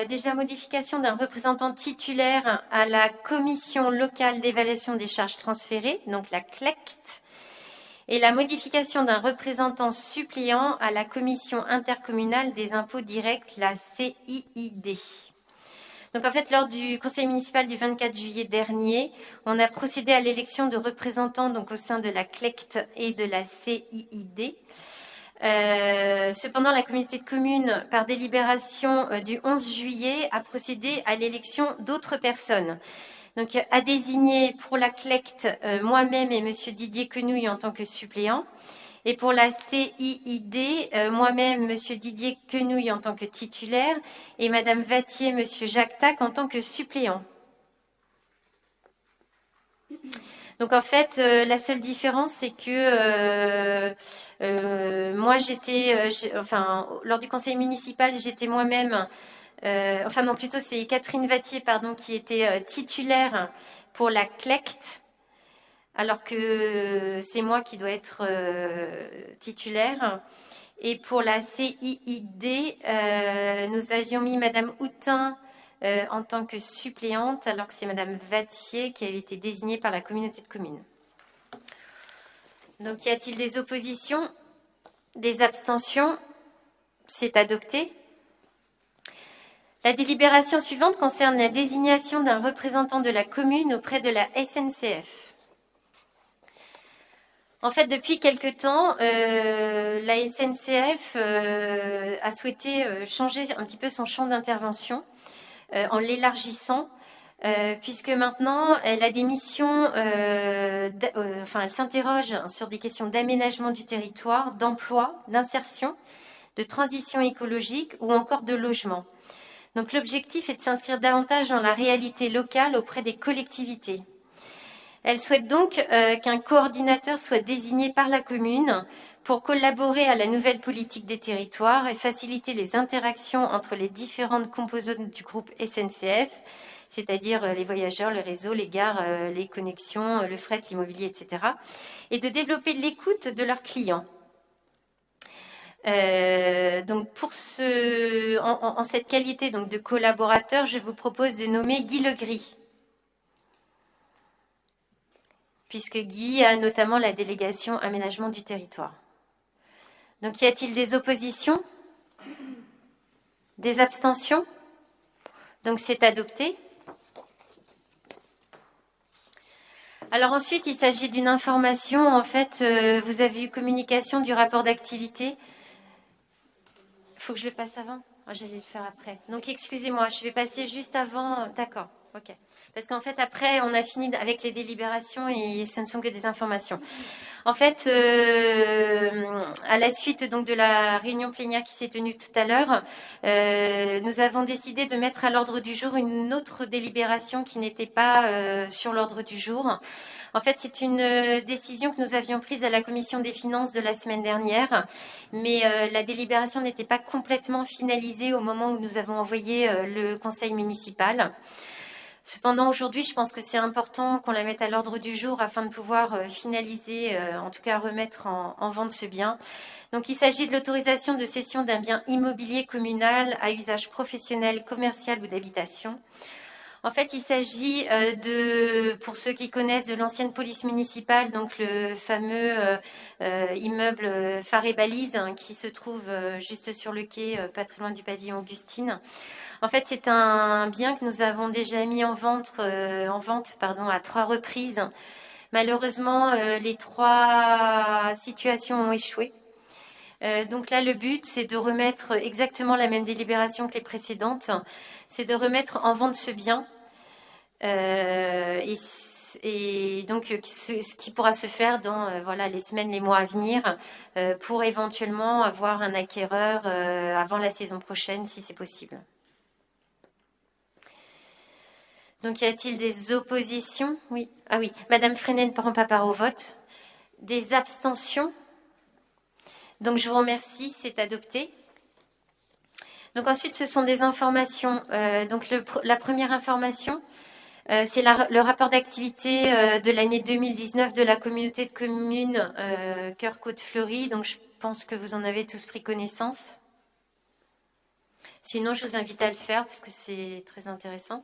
Déjà, modification d'un représentant titulaire à la commission locale d'évaluation des charges transférées, donc la CLECT, et la modification d'un représentant suppléant à la commission intercommunale des impôts directs, la CIID. Donc en fait, lors du conseil municipal du 24 juillet dernier, on a procédé à l'élection de représentants donc, au sein de la CLECT et de la CIID. Cependant, la communauté de communes, par délibération du 11 juillet, a procédé à l'élection d'autres personnes. Donc, a désigné pour la CLECT moi-même et monsieur Didier Quenouille en tant que suppléant. Et pour la CIID, moi-même, monsieur Didier Quenouille en tant que titulaire et madame Vattier, monsieur Jacques Tac en tant que suppléant. Donc en fait, la seule différence, c'est que moi, lors du conseil municipal, j'étais moi-même, plutôt c'est Catherine Vattier, pardon, qui était titulaire pour la CLECT, alors que c'est moi qui dois être titulaire. Et pour la CIID, nous avions mis madame Houtin en tant que suppléante, alors que c'est madame Vattier qui avait été désignée par la communauté de communes. Donc, y a-t-il des oppositions? Des abstentions? C'est adopté. La délibération suivante concerne la désignation d'un représentant de la commune auprès de la SNCF. En fait, depuis quelque temps, la SNCF a souhaité changer un petit peu son champ d'intervention en l'élargissant, puisque maintenant, elle a des missions, elle s'interroge sur des questions d'aménagement du territoire, d'emploi, d'insertion, de transition écologique ou encore de logement. Donc l'objectif est de s'inscrire davantage dans la réalité locale auprès des collectivités. Elle souhaite donc qu'un coordinateur soit désigné par la commune pour collaborer à la nouvelle politique des territoires et faciliter les interactions entre les différentes composantes du groupe SNCF, c'est-à-dire les voyageurs, le réseau, les gares, les connexions, le fret, l'immobilier, etc., et de développer l'écoute de leurs clients. Donc en cette qualité donc, de collaborateur, je vous propose de nommer Guy Legris, puisque Guy a notamment la délégation aménagement du territoire. Donc, y a-t-il des oppositions? Des abstentions? Donc, c'est adopté. Alors ensuite, il s'agit d'une information. En fait, vous avez eu communication du rapport d'activité. Il faut que je le passe avant? J'allais le faire après. Donc, excusez-moi, je vais passer juste avant. D'accord, ok. Parce qu'en fait, après, on a fini avec les délibérations et ce ne sont que des informations. En fait, à la suite donc de la réunion plénière qui s'est tenue tout à l'heure, nous avons décidé de mettre à l'ordre du jour une autre délibération qui n'était pas sur l'ordre du jour. En fait, c'est une décision que nous avions prise à la commission des finances de la semaine dernière, mais la délibération n'était pas complètement finalisée au moment où nous avons envoyé le conseil municipal. Cependant, aujourd'hui, je pense que c'est important qu'on la mette à l'ordre du jour afin de pouvoir finaliser, en tout cas remettre en vente ce bien. Donc, il s'agit de l'autorisation de cession d'un bien immobilier communal à usage professionnel, commercial ou d'habitation. En fait, il s'agit pour ceux qui connaissent, de l'ancienne police municipale, donc le fameux immeuble phare et balise qui se trouve juste sur le quai, pas très loin du pavillon Augustine. En fait, c'est un bien que nous avons déjà mis en vente, à 3 reprises. Malheureusement, les 3 situations ont échoué. Donc là, le but, c'est de remettre exactement la même délibération que les précédentes. C'est de remettre en vente ce bien. Et donc, ce qui pourra se faire dans les semaines, les mois à venir, pour éventuellement avoir un acquéreur avant la saison prochaine, si c'est possible. Donc, y a-t-il des oppositions? Oui. Ah oui, Madame Freinet ne prend pas part au vote. Des abstentions? Donc, je vous remercie, c'est adopté. Donc, ensuite, ce sont des informations. Donc, la première information, c'est le rapport d'activité de l'année 2019 de la communauté de communes Cœur-Côte-Fleurie. Donc, je pense que vous en avez tous pris connaissance. Sinon, je vous invite à le faire parce que c'est très intéressant.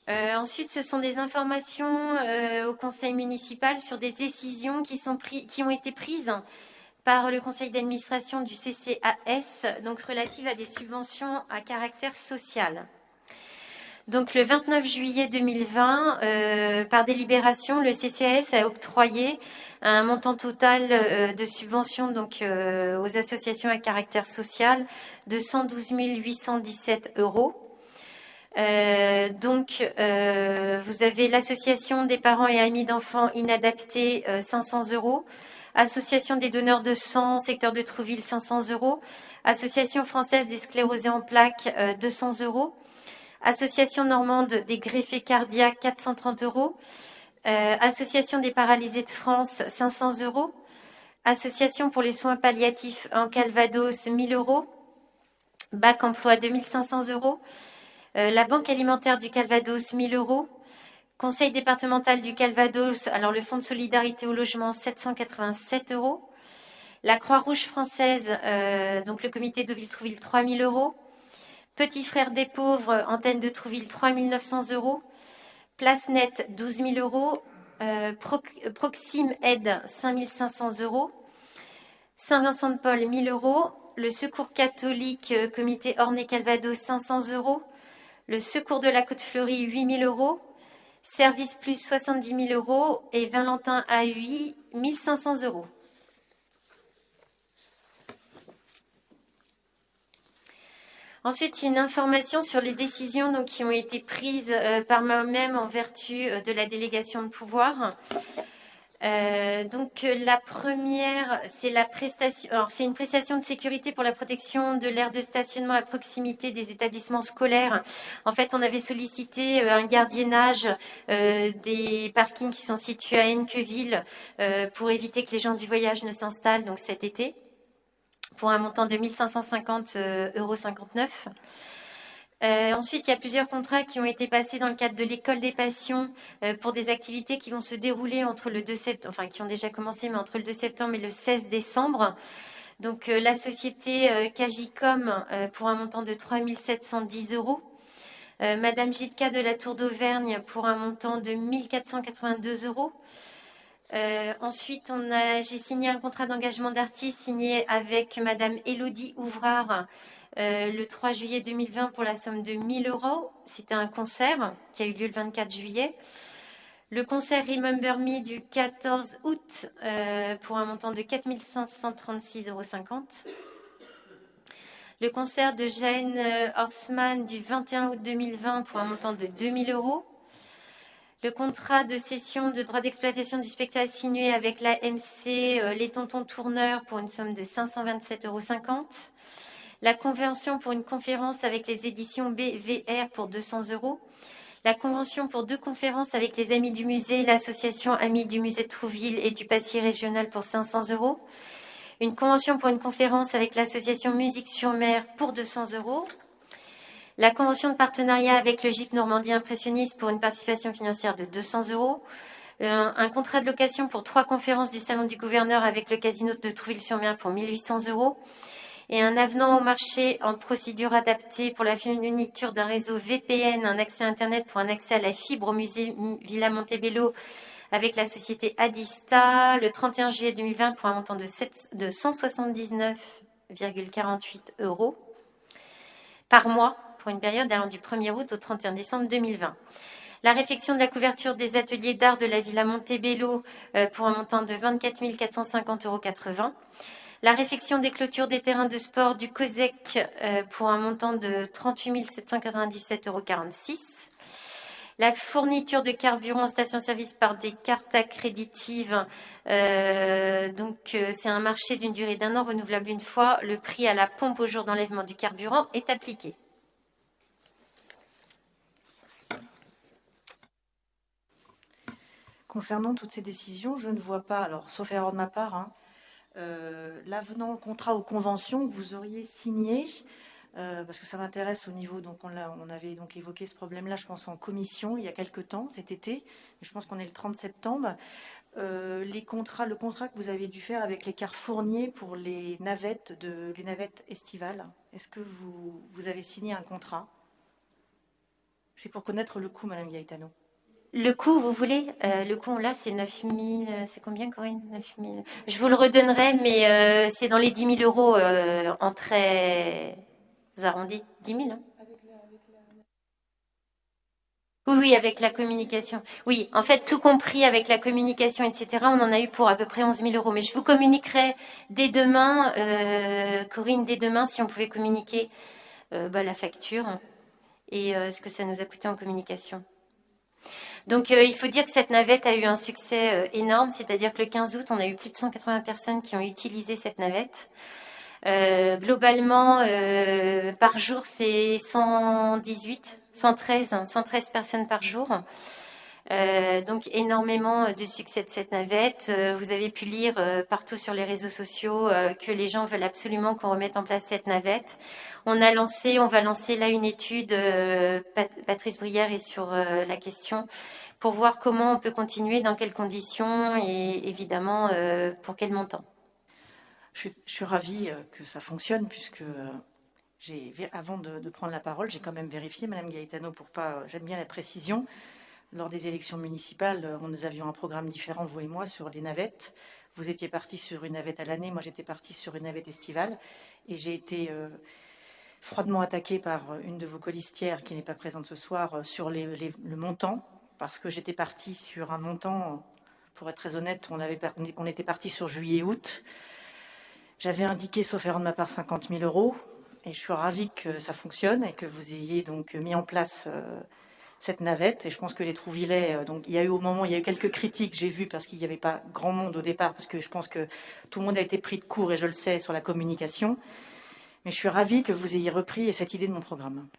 Ensuite, ce sont des informations au conseil municipal sur des décisions qui ont été prises par le conseil d'administration du CCAS, donc relatives à des subventions à caractère social. Donc, le 29 juillet 2020, par délibération, le CCAS a octroyé un montant total de subventions aux associations à caractère social de 112 817 €. Vous avez l'association des parents et amis d'enfants inadaptés, 500 €. Association des donneurs de sang, secteur de Trouville, 500 €. Association française des sclérosés en plaques, 200 €. Association normande des greffés cardiaques, 430 €. Association des paralysés de France, 500 €. Association pour les soins palliatifs en Calvados, 1000 €. Bac emploi, 2500 €. La Banque alimentaire du Calvados, 1000 €. Conseil départemental du Calvados, alors le Fonds de solidarité au logement, 787 €. La Croix-Rouge française, donc le comité de Deauville-Trouville, 3000 €. Petit Frère des pauvres, antenne de Trouville, 3900 €. Place Net, 12 000 €. Proxime Aide, 5500 €. Saint-Vincent-de-Paul, 1000 €. Le Secours catholique, comité Ornay-Calvados, 500 €. Le Secours de la Côte-Fleurie, 8 000 €. Service Plus, 70 000 €. Et Valentin AUI, 1500 €. Ensuite, une information sur les décisions qui ont été prises par moi-même en vertu de la délégation de pouvoir. La première, c'est la prestation. Alors, c'est une prestation de sécurité pour la protection de l'aire de stationnement à proximité des établissements scolaires. En fait, on avait sollicité un gardiennage des parkings qui sont situés à Hennequeville pour éviter que les gens du voyage ne s'installent cet été, pour un montant de 1550,59 €. Ensuite, il y a plusieurs contrats qui ont été passés dans le cadre de l'école des passions pour des activités qui vont se dérouler entre le 2 septembre, enfin qui ont déjà commencé, mais entre le 2 septembre et le 16 décembre. Donc, la société Cagicom pour un montant de 3 710 €. Madame Gitka de la Tour d'Auvergne pour un montant de 1482 €. Ensuite, j'ai signé un contrat d'engagement d'artiste signé avec Madame Élodie Ouvrard le 3 juillet 2020 pour la somme de 1000 €. C'était un concert qui a eu lieu le 24 juillet. Le concert Remember Me du 14 août pour un montant de 4 536,50 €. Le concert de Jane Horstman du 21 août 2020 pour un montant de 2000 €. Le contrat de cession de droit d'exploitation du spectacle signé avec la MC Les Tontons Tourneurs pour une somme de 527,50 €. La convention pour une conférence avec les éditions BVR pour 200 €. La convention pour 2 conférences avec les Amis du Musée, l'association Amis du Musée de Trouville et du Passy Régional pour 500 €. Une convention pour une conférence avec l'association Musique sur Mer pour 200 €. La convention de partenariat avec le GIP Normandie Impressionniste pour une participation financière de 200 €. Un contrat de location pour 3 conférences du Salon du Gouverneur avec le Casino de Trouville-sur-Mer pour 1800 €. et un avenant au marché en procédure adaptée pour la fourniture d'un réseau VPN, un accès Internet pour un accès à la fibre au musée Villa Montebello avec la société Adista le 31 juillet 2020 pour un montant de 179,48 € par mois pour une période allant du 1er août au 31 décembre 2020. La réfection de la couverture des ateliers d'art de la Villa Montebello pour un montant de 24 450,80 €. La réfection des clôtures des terrains de sport du COSEC pour un montant de 38 797,46 €. La fourniture de carburant en station-service par des cartes accréditives, c'est un marché d'une durée d'1 an renouvelable une fois. Le prix à la pompe au jour d'enlèvement du carburant est appliqué. Concernant toutes ces décisions, je ne vois pas, alors sauf erreur de ma part, l'avenant, contrat ou convention que vous auriez signé, parce que ça m'intéresse au niveau, donc on avait donc évoqué ce problème-là, je pense en commission il y a quelques temps, cet été, mais je pense qu'on est le 30 septembre. Le contrat que vous avez dû faire avec les Carrefourniers pour les navettes estivales, est-ce que vous avez signé un contrat? C'est pour connaître le coût, Madame Gaetano. Le coût, vous voulez le coût, là, c'est 9 000... C'est combien, Corinne? 9 000. Je vous le redonnerai, mais c'est dans les 10 000 € en très arrondis. 10 000, hein. Oui, avec la communication. Oui, en fait, tout compris avec la communication, etc., on en a eu pour à peu près 11 000 €. Mais je vous communiquerai dès demain, Corinne, dès demain, si on pouvait communiquer la facture et ce que ça nous a coûté en communication. Donc, il faut dire que cette navette a eu un succès énorme, c'est-à-dire que le 15 août, on a eu plus de 180 personnes qui ont utilisé cette navette. Globalement, par jour, c'est 113 personnes par jour. Donc, énormément de succès de cette navette. Vous avez pu lire partout sur les réseaux sociaux que les gens veulent absolument qu'on remette en place cette navette. On va lancer là une étude, Patrice Brière est sur la question, pour voir comment on peut continuer, dans quelles conditions et évidemment pour quel montant. Je suis ravie que ça fonctionne puisque avant de prendre la parole, j'ai quand même vérifié, Madame Gaetano, j'aime bien la précision. Lors des élections municipales, nous avions un programme différent, vous et moi, sur les navettes. Vous étiez partis sur une navette à l'année, moi j'étais partie sur une navette estivale. Et j'ai été froidement attaquée par une de vos colistières qui n'est pas présente ce soir sur le montant, parce que j'étais partie sur un montant, pour être très honnête, on était parti sur juillet-août. J'avais indiqué, sauf erreur de ma part, 50 000 €. Et je suis ravie que ça fonctionne et que vous ayez donc mis en place cette navette. Et je pense que les Trouvillais, donc il y a eu quelques critiques, j'ai vu, parce qu'il n'y avait pas grand monde au départ, parce que je pense que tout le monde a été pris de court, et je le sais, sur la communication. Mais je suis ravie que vous ayez repris cette idée de mon programme.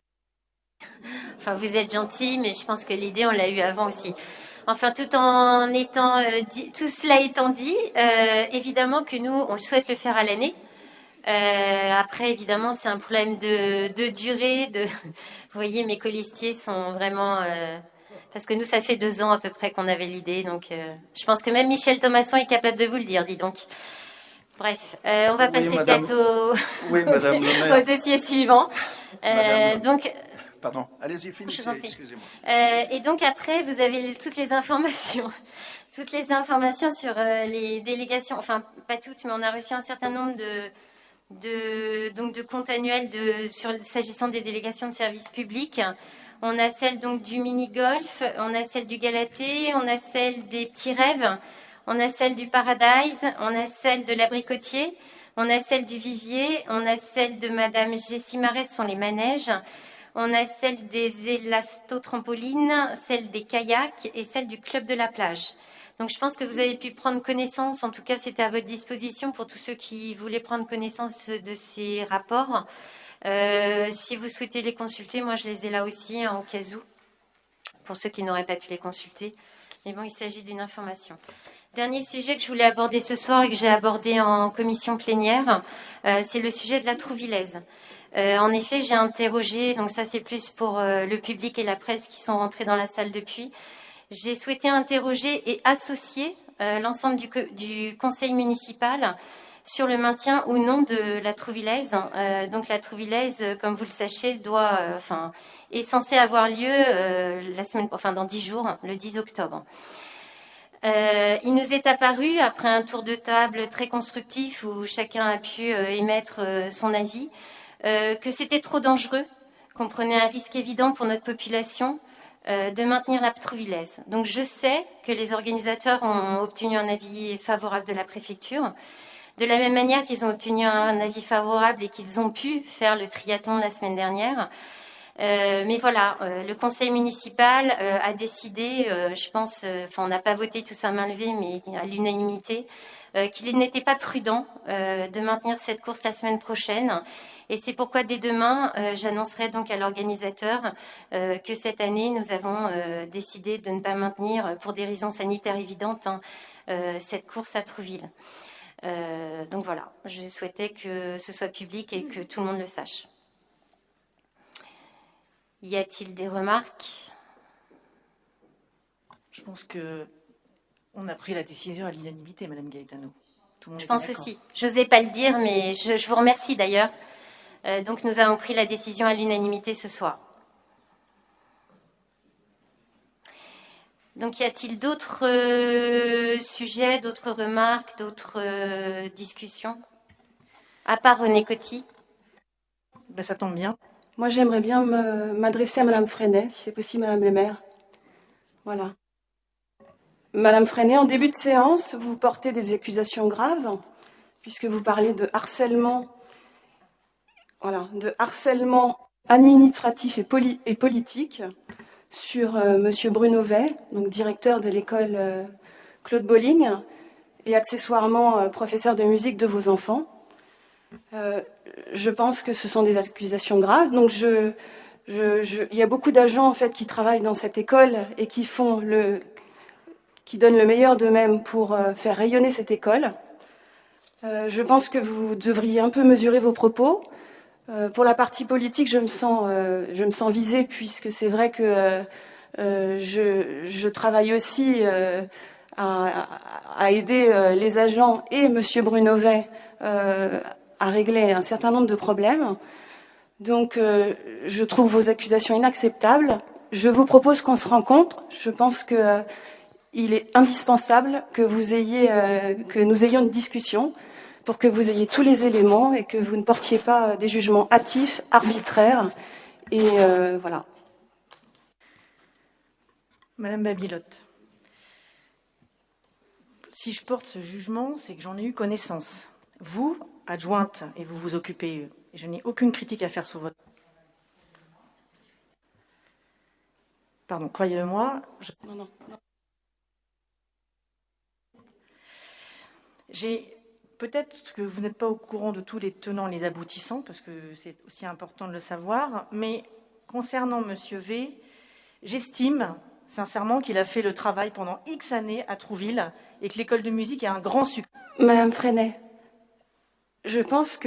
Enfin, vous êtes gentil, mais je pense que l'idée, on l'a eue avant aussi. Enfin, tout en étant tout cela étant dit, évidemment que nous, on le souhaite le faire à l'année. Après, évidemment, c'est un problème de durée. Vous voyez, mes colistiers sont vraiment... parce que nous, ça fait 2 ans à peu près qu'on avait l'idée. Donc, je pense que même Michel Thomasson est capable de vous le dire, dis donc. Bref, on va passer peut-être au dossier suivant. Pardon, allez-y, finissez, excusez-moi. Et donc après, vous avez toutes les informations sur les délégations. Enfin, pas toutes, mais on a reçu un certain nombre de comptes annuels s'agissant des délégations de services publics. On a celle donc du mini-golf, on a celle du Galatée, on a celle des petits rêves, on a celle du Paradise, on a celle de l'Abricotier, on a celle du Vivier, on a celle de Madame Jessie Marais, ce sont les manèges. On a celle des élastotrampolines, celle des kayaks et celle du club de la plage. Donc je pense que vous avez pu prendre connaissance, en tout cas c'était à votre disposition pour tous ceux qui voulaient prendre connaissance de ces rapports. Si vous souhaitez les consulter, moi je les ai là aussi, hein, au cas où, pour ceux qui n'auraient pas pu les consulter. Mais bon, il s'agit d'une information. Dernier sujet que je voulais aborder ce soir et que j'ai abordé en commission plénière, c'est le sujet de la Trouvillaise. En effet, j'ai interrogé, donc ça c'est plus pour le public et la presse qui sont rentrés dans la salle depuis. J'ai souhaité interroger et associer l'ensemble du conseil municipal sur le maintien ou non de la Trouvillaise. Donc la Trouvillaise, comme vous le sachez, est censée avoir lieu dans 10 jours, le 10 octobre. Il nous est apparu, après un tour de table très constructif où chacun a pu émettre son avis, que c'était trop dangereux, qu'on prenait un risque évident pour notre population de maintenir la Trouvillaise. Donc je sais que les organisateurs ont obtenu un avis favorable de la préfecture, de la même manière qu'ils ont obtenu un avis favorable et qu'ils ont pu faire le triathlon la semaine dernière. Mais voilà, le conseil municipal a décidé, on n'a pas voté tous à main levée, mais à l'unanimité, qu'il n'était pas prudent de maintenir cette course la semaine prochaine. Et c'est pourquoi dès demain, j'annoncerai donc à l'organisateur que cette année, nous avons décidé de ne pas maintenir, pour des raisons sanitaires évidentes, cette course à Trouville. Donc voilà, je souhaitais que ce soit public et que tout le monde le sache. Y a-t-il des remarques? Je pense qu'on a pris la décision à l'unanimité, Madame Gaetano. Je pense aussi. Je n'osais pas le dire, mais je vous remercie d'ailleurs. Donc nous avons pris la décision à l'unanimité ce soir. Donc y a-t-il d'autres sujets, d'autres remarques, d'autres discussions? À part René Coty. Ça tombe bien. Moi, j'aimerais bien m'adresser à Madame Freinet, si c'est possible, Madame le maire. Voilà. Madame Freinet, en début de séance, vous portez des accusations graves, puisque vous parlez de harcèlement, administratif et politique sur Monsieur Bruno Vey, donc directeur de l'école Claude Bolling, et accessoirement professeur de musique de vos enfants. Je pense que ce sont des accusations graves. Donc, il y a beaucoup d'agents en fait qui travaillent dans cette école et qui donnent le meilleur d'eux-mêmes pour faire rayonner cette école. Je pense que vous devriez un peu mesurer vos propos. Pour la partie politique, je me sens visée puisque c'est vrai que je travaille aussi à aider les agents et Monsieur Bruno Vey à régler un certain nombre de problèmes. Donc, je trouve vos accusations inacceptables. Je vous propose qu'on se rencontre. Je pense que il est indispensable que nous ayons une discussion pour que vous ayez tous les éléments et que vous ne portiez pas des jugements hâtifs, arbitraires. Et voilà. Madame Babilotte, si je porte ce jugement, c'est que j'en ai eu connaissance. Vous, adjointe, et vous vous occupez, et je n'ai aucune critique à faire sur votre... Pardon, croyez-le-moi. Non. Peut-être que vous n'êtes pas au courant de tous les tenants et les aboutissants, parce que c'est aussi important de le savoir, mais concernant Monsieur V, j'estime sincèrement qu'il a fait le travail pendant X années à Trouville et que l'école de musique est un grand succès. Madame Freinet, je pense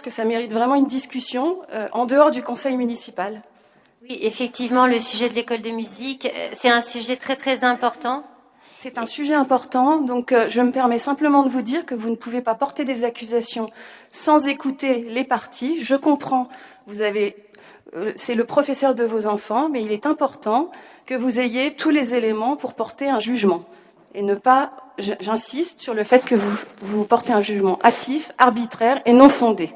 que ça mérite vraiment une discussion en dehors du conseil municipal. Oui, effectivement, le sujet de l'école de musique, c'est un sujet très très important. C'est un sujet important, donc je me permets simplement de vous dire que vous ne pouvez pas porter des accusations sans écouter les parties. Je comprends, c'est le professeur de vos enfants, mais il est important que vous ayez tous les éléments pour porter un jugement. Et ne pas, j'insiste sur le fait que vous portez un jugement hâtif, arbitraire et non fondé.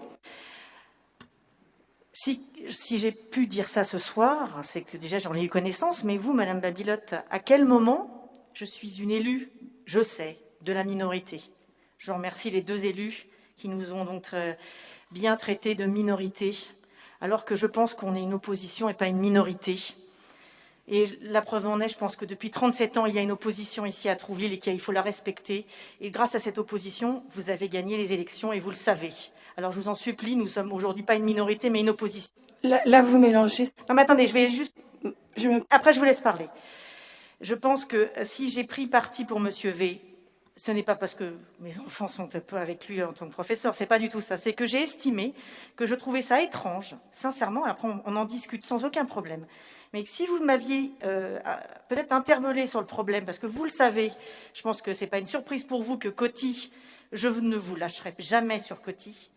Si j'ai pu dire ça ce soir, c'est que déjà j'en ai eu connaissance, mais vous, Madame Babilotte, à quel moment je suis une élue, je sais, de la minorité. Je remercie les deux élus qui nous ont donc bien traités de minorité, alors que je pense qu'on est une opposition et pas une minorité. Et la preuve en est, je pense que depuis 37 ans, il y a une opposition ici à Trouville et qu'il faut la respecter. Et grâce à cette opposition, vous avez gagné les élections et vous le savez. Alors je vous en supplie, nous sommes aujourd'hui pas une minorité, mais une opposition. Là vous mélangez. Non, mais attendez, je vais juste... Après, je vous laisse parler. Je pense que si j'ai pris parti pour Monsieur V, ce n'est pas parce que mes enfants sont un peu avec lui en tant que professeur, c'est pas du tout ça. C'est que j'ai estimé que je trouvais ça étrange, sincèrement, après on en discute sans aucun problème. Mais si vous m'aviez peut-être interpellé sur le problème, parce que vous le savez, je pense que c'est pas une surprise pour vous que Coty Je ne vous lâcherai jamais sur Coty.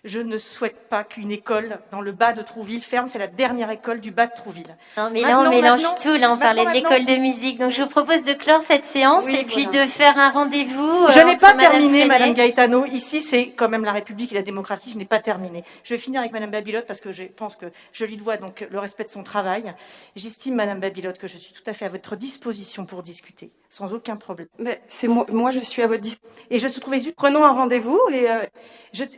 Je ne souhaite pas qu'une école dans le bas de Trouville ferme. C'est la dernière école du bas de Trouville. Non, mais là, on mélange tout. Là, on parlait de l'école de musique. Donc, je vous propose de clore cette séance et puis de faire un rendez-vous. Je n'ai pas terminé, Freinet. Madame Gaetano. Ici, c'est quand même la République et la démocratie. Je n'ai pas terminé. Je vais finir avec Madame Babilotte parce que je pense que je lui dois donc le respect de son travail. J'estime, Madame Babilotte, que je suis tout à fait à votre disposition pour discuter, sans aucun problème. Mais c'est moi, je suis à votre disposition. Et je trouvais juste, Prenons un rendez-vous et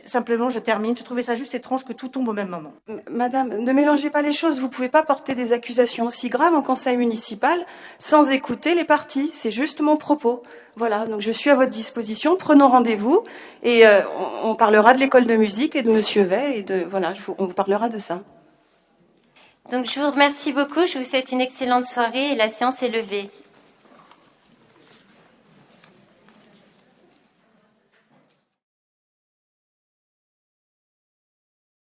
simplement, je termine. Je trouvais ça juste étrange que tout tombe au même moment. Madame, ne mélangez pas les choses. Vous pouvez pas porter des accusations aussi graves en conseil municipal sans écouter les parties. C'est juste mon propos. Voilà, donc je suis à votre disposition. Prenons rendez-vous et on parlera de l'école de musique et de Monsieur Vey et on vous parlera de ça. Donc, je vous remercie beaucoup. Je vous souhaite une excellente soirée et la séance est levée.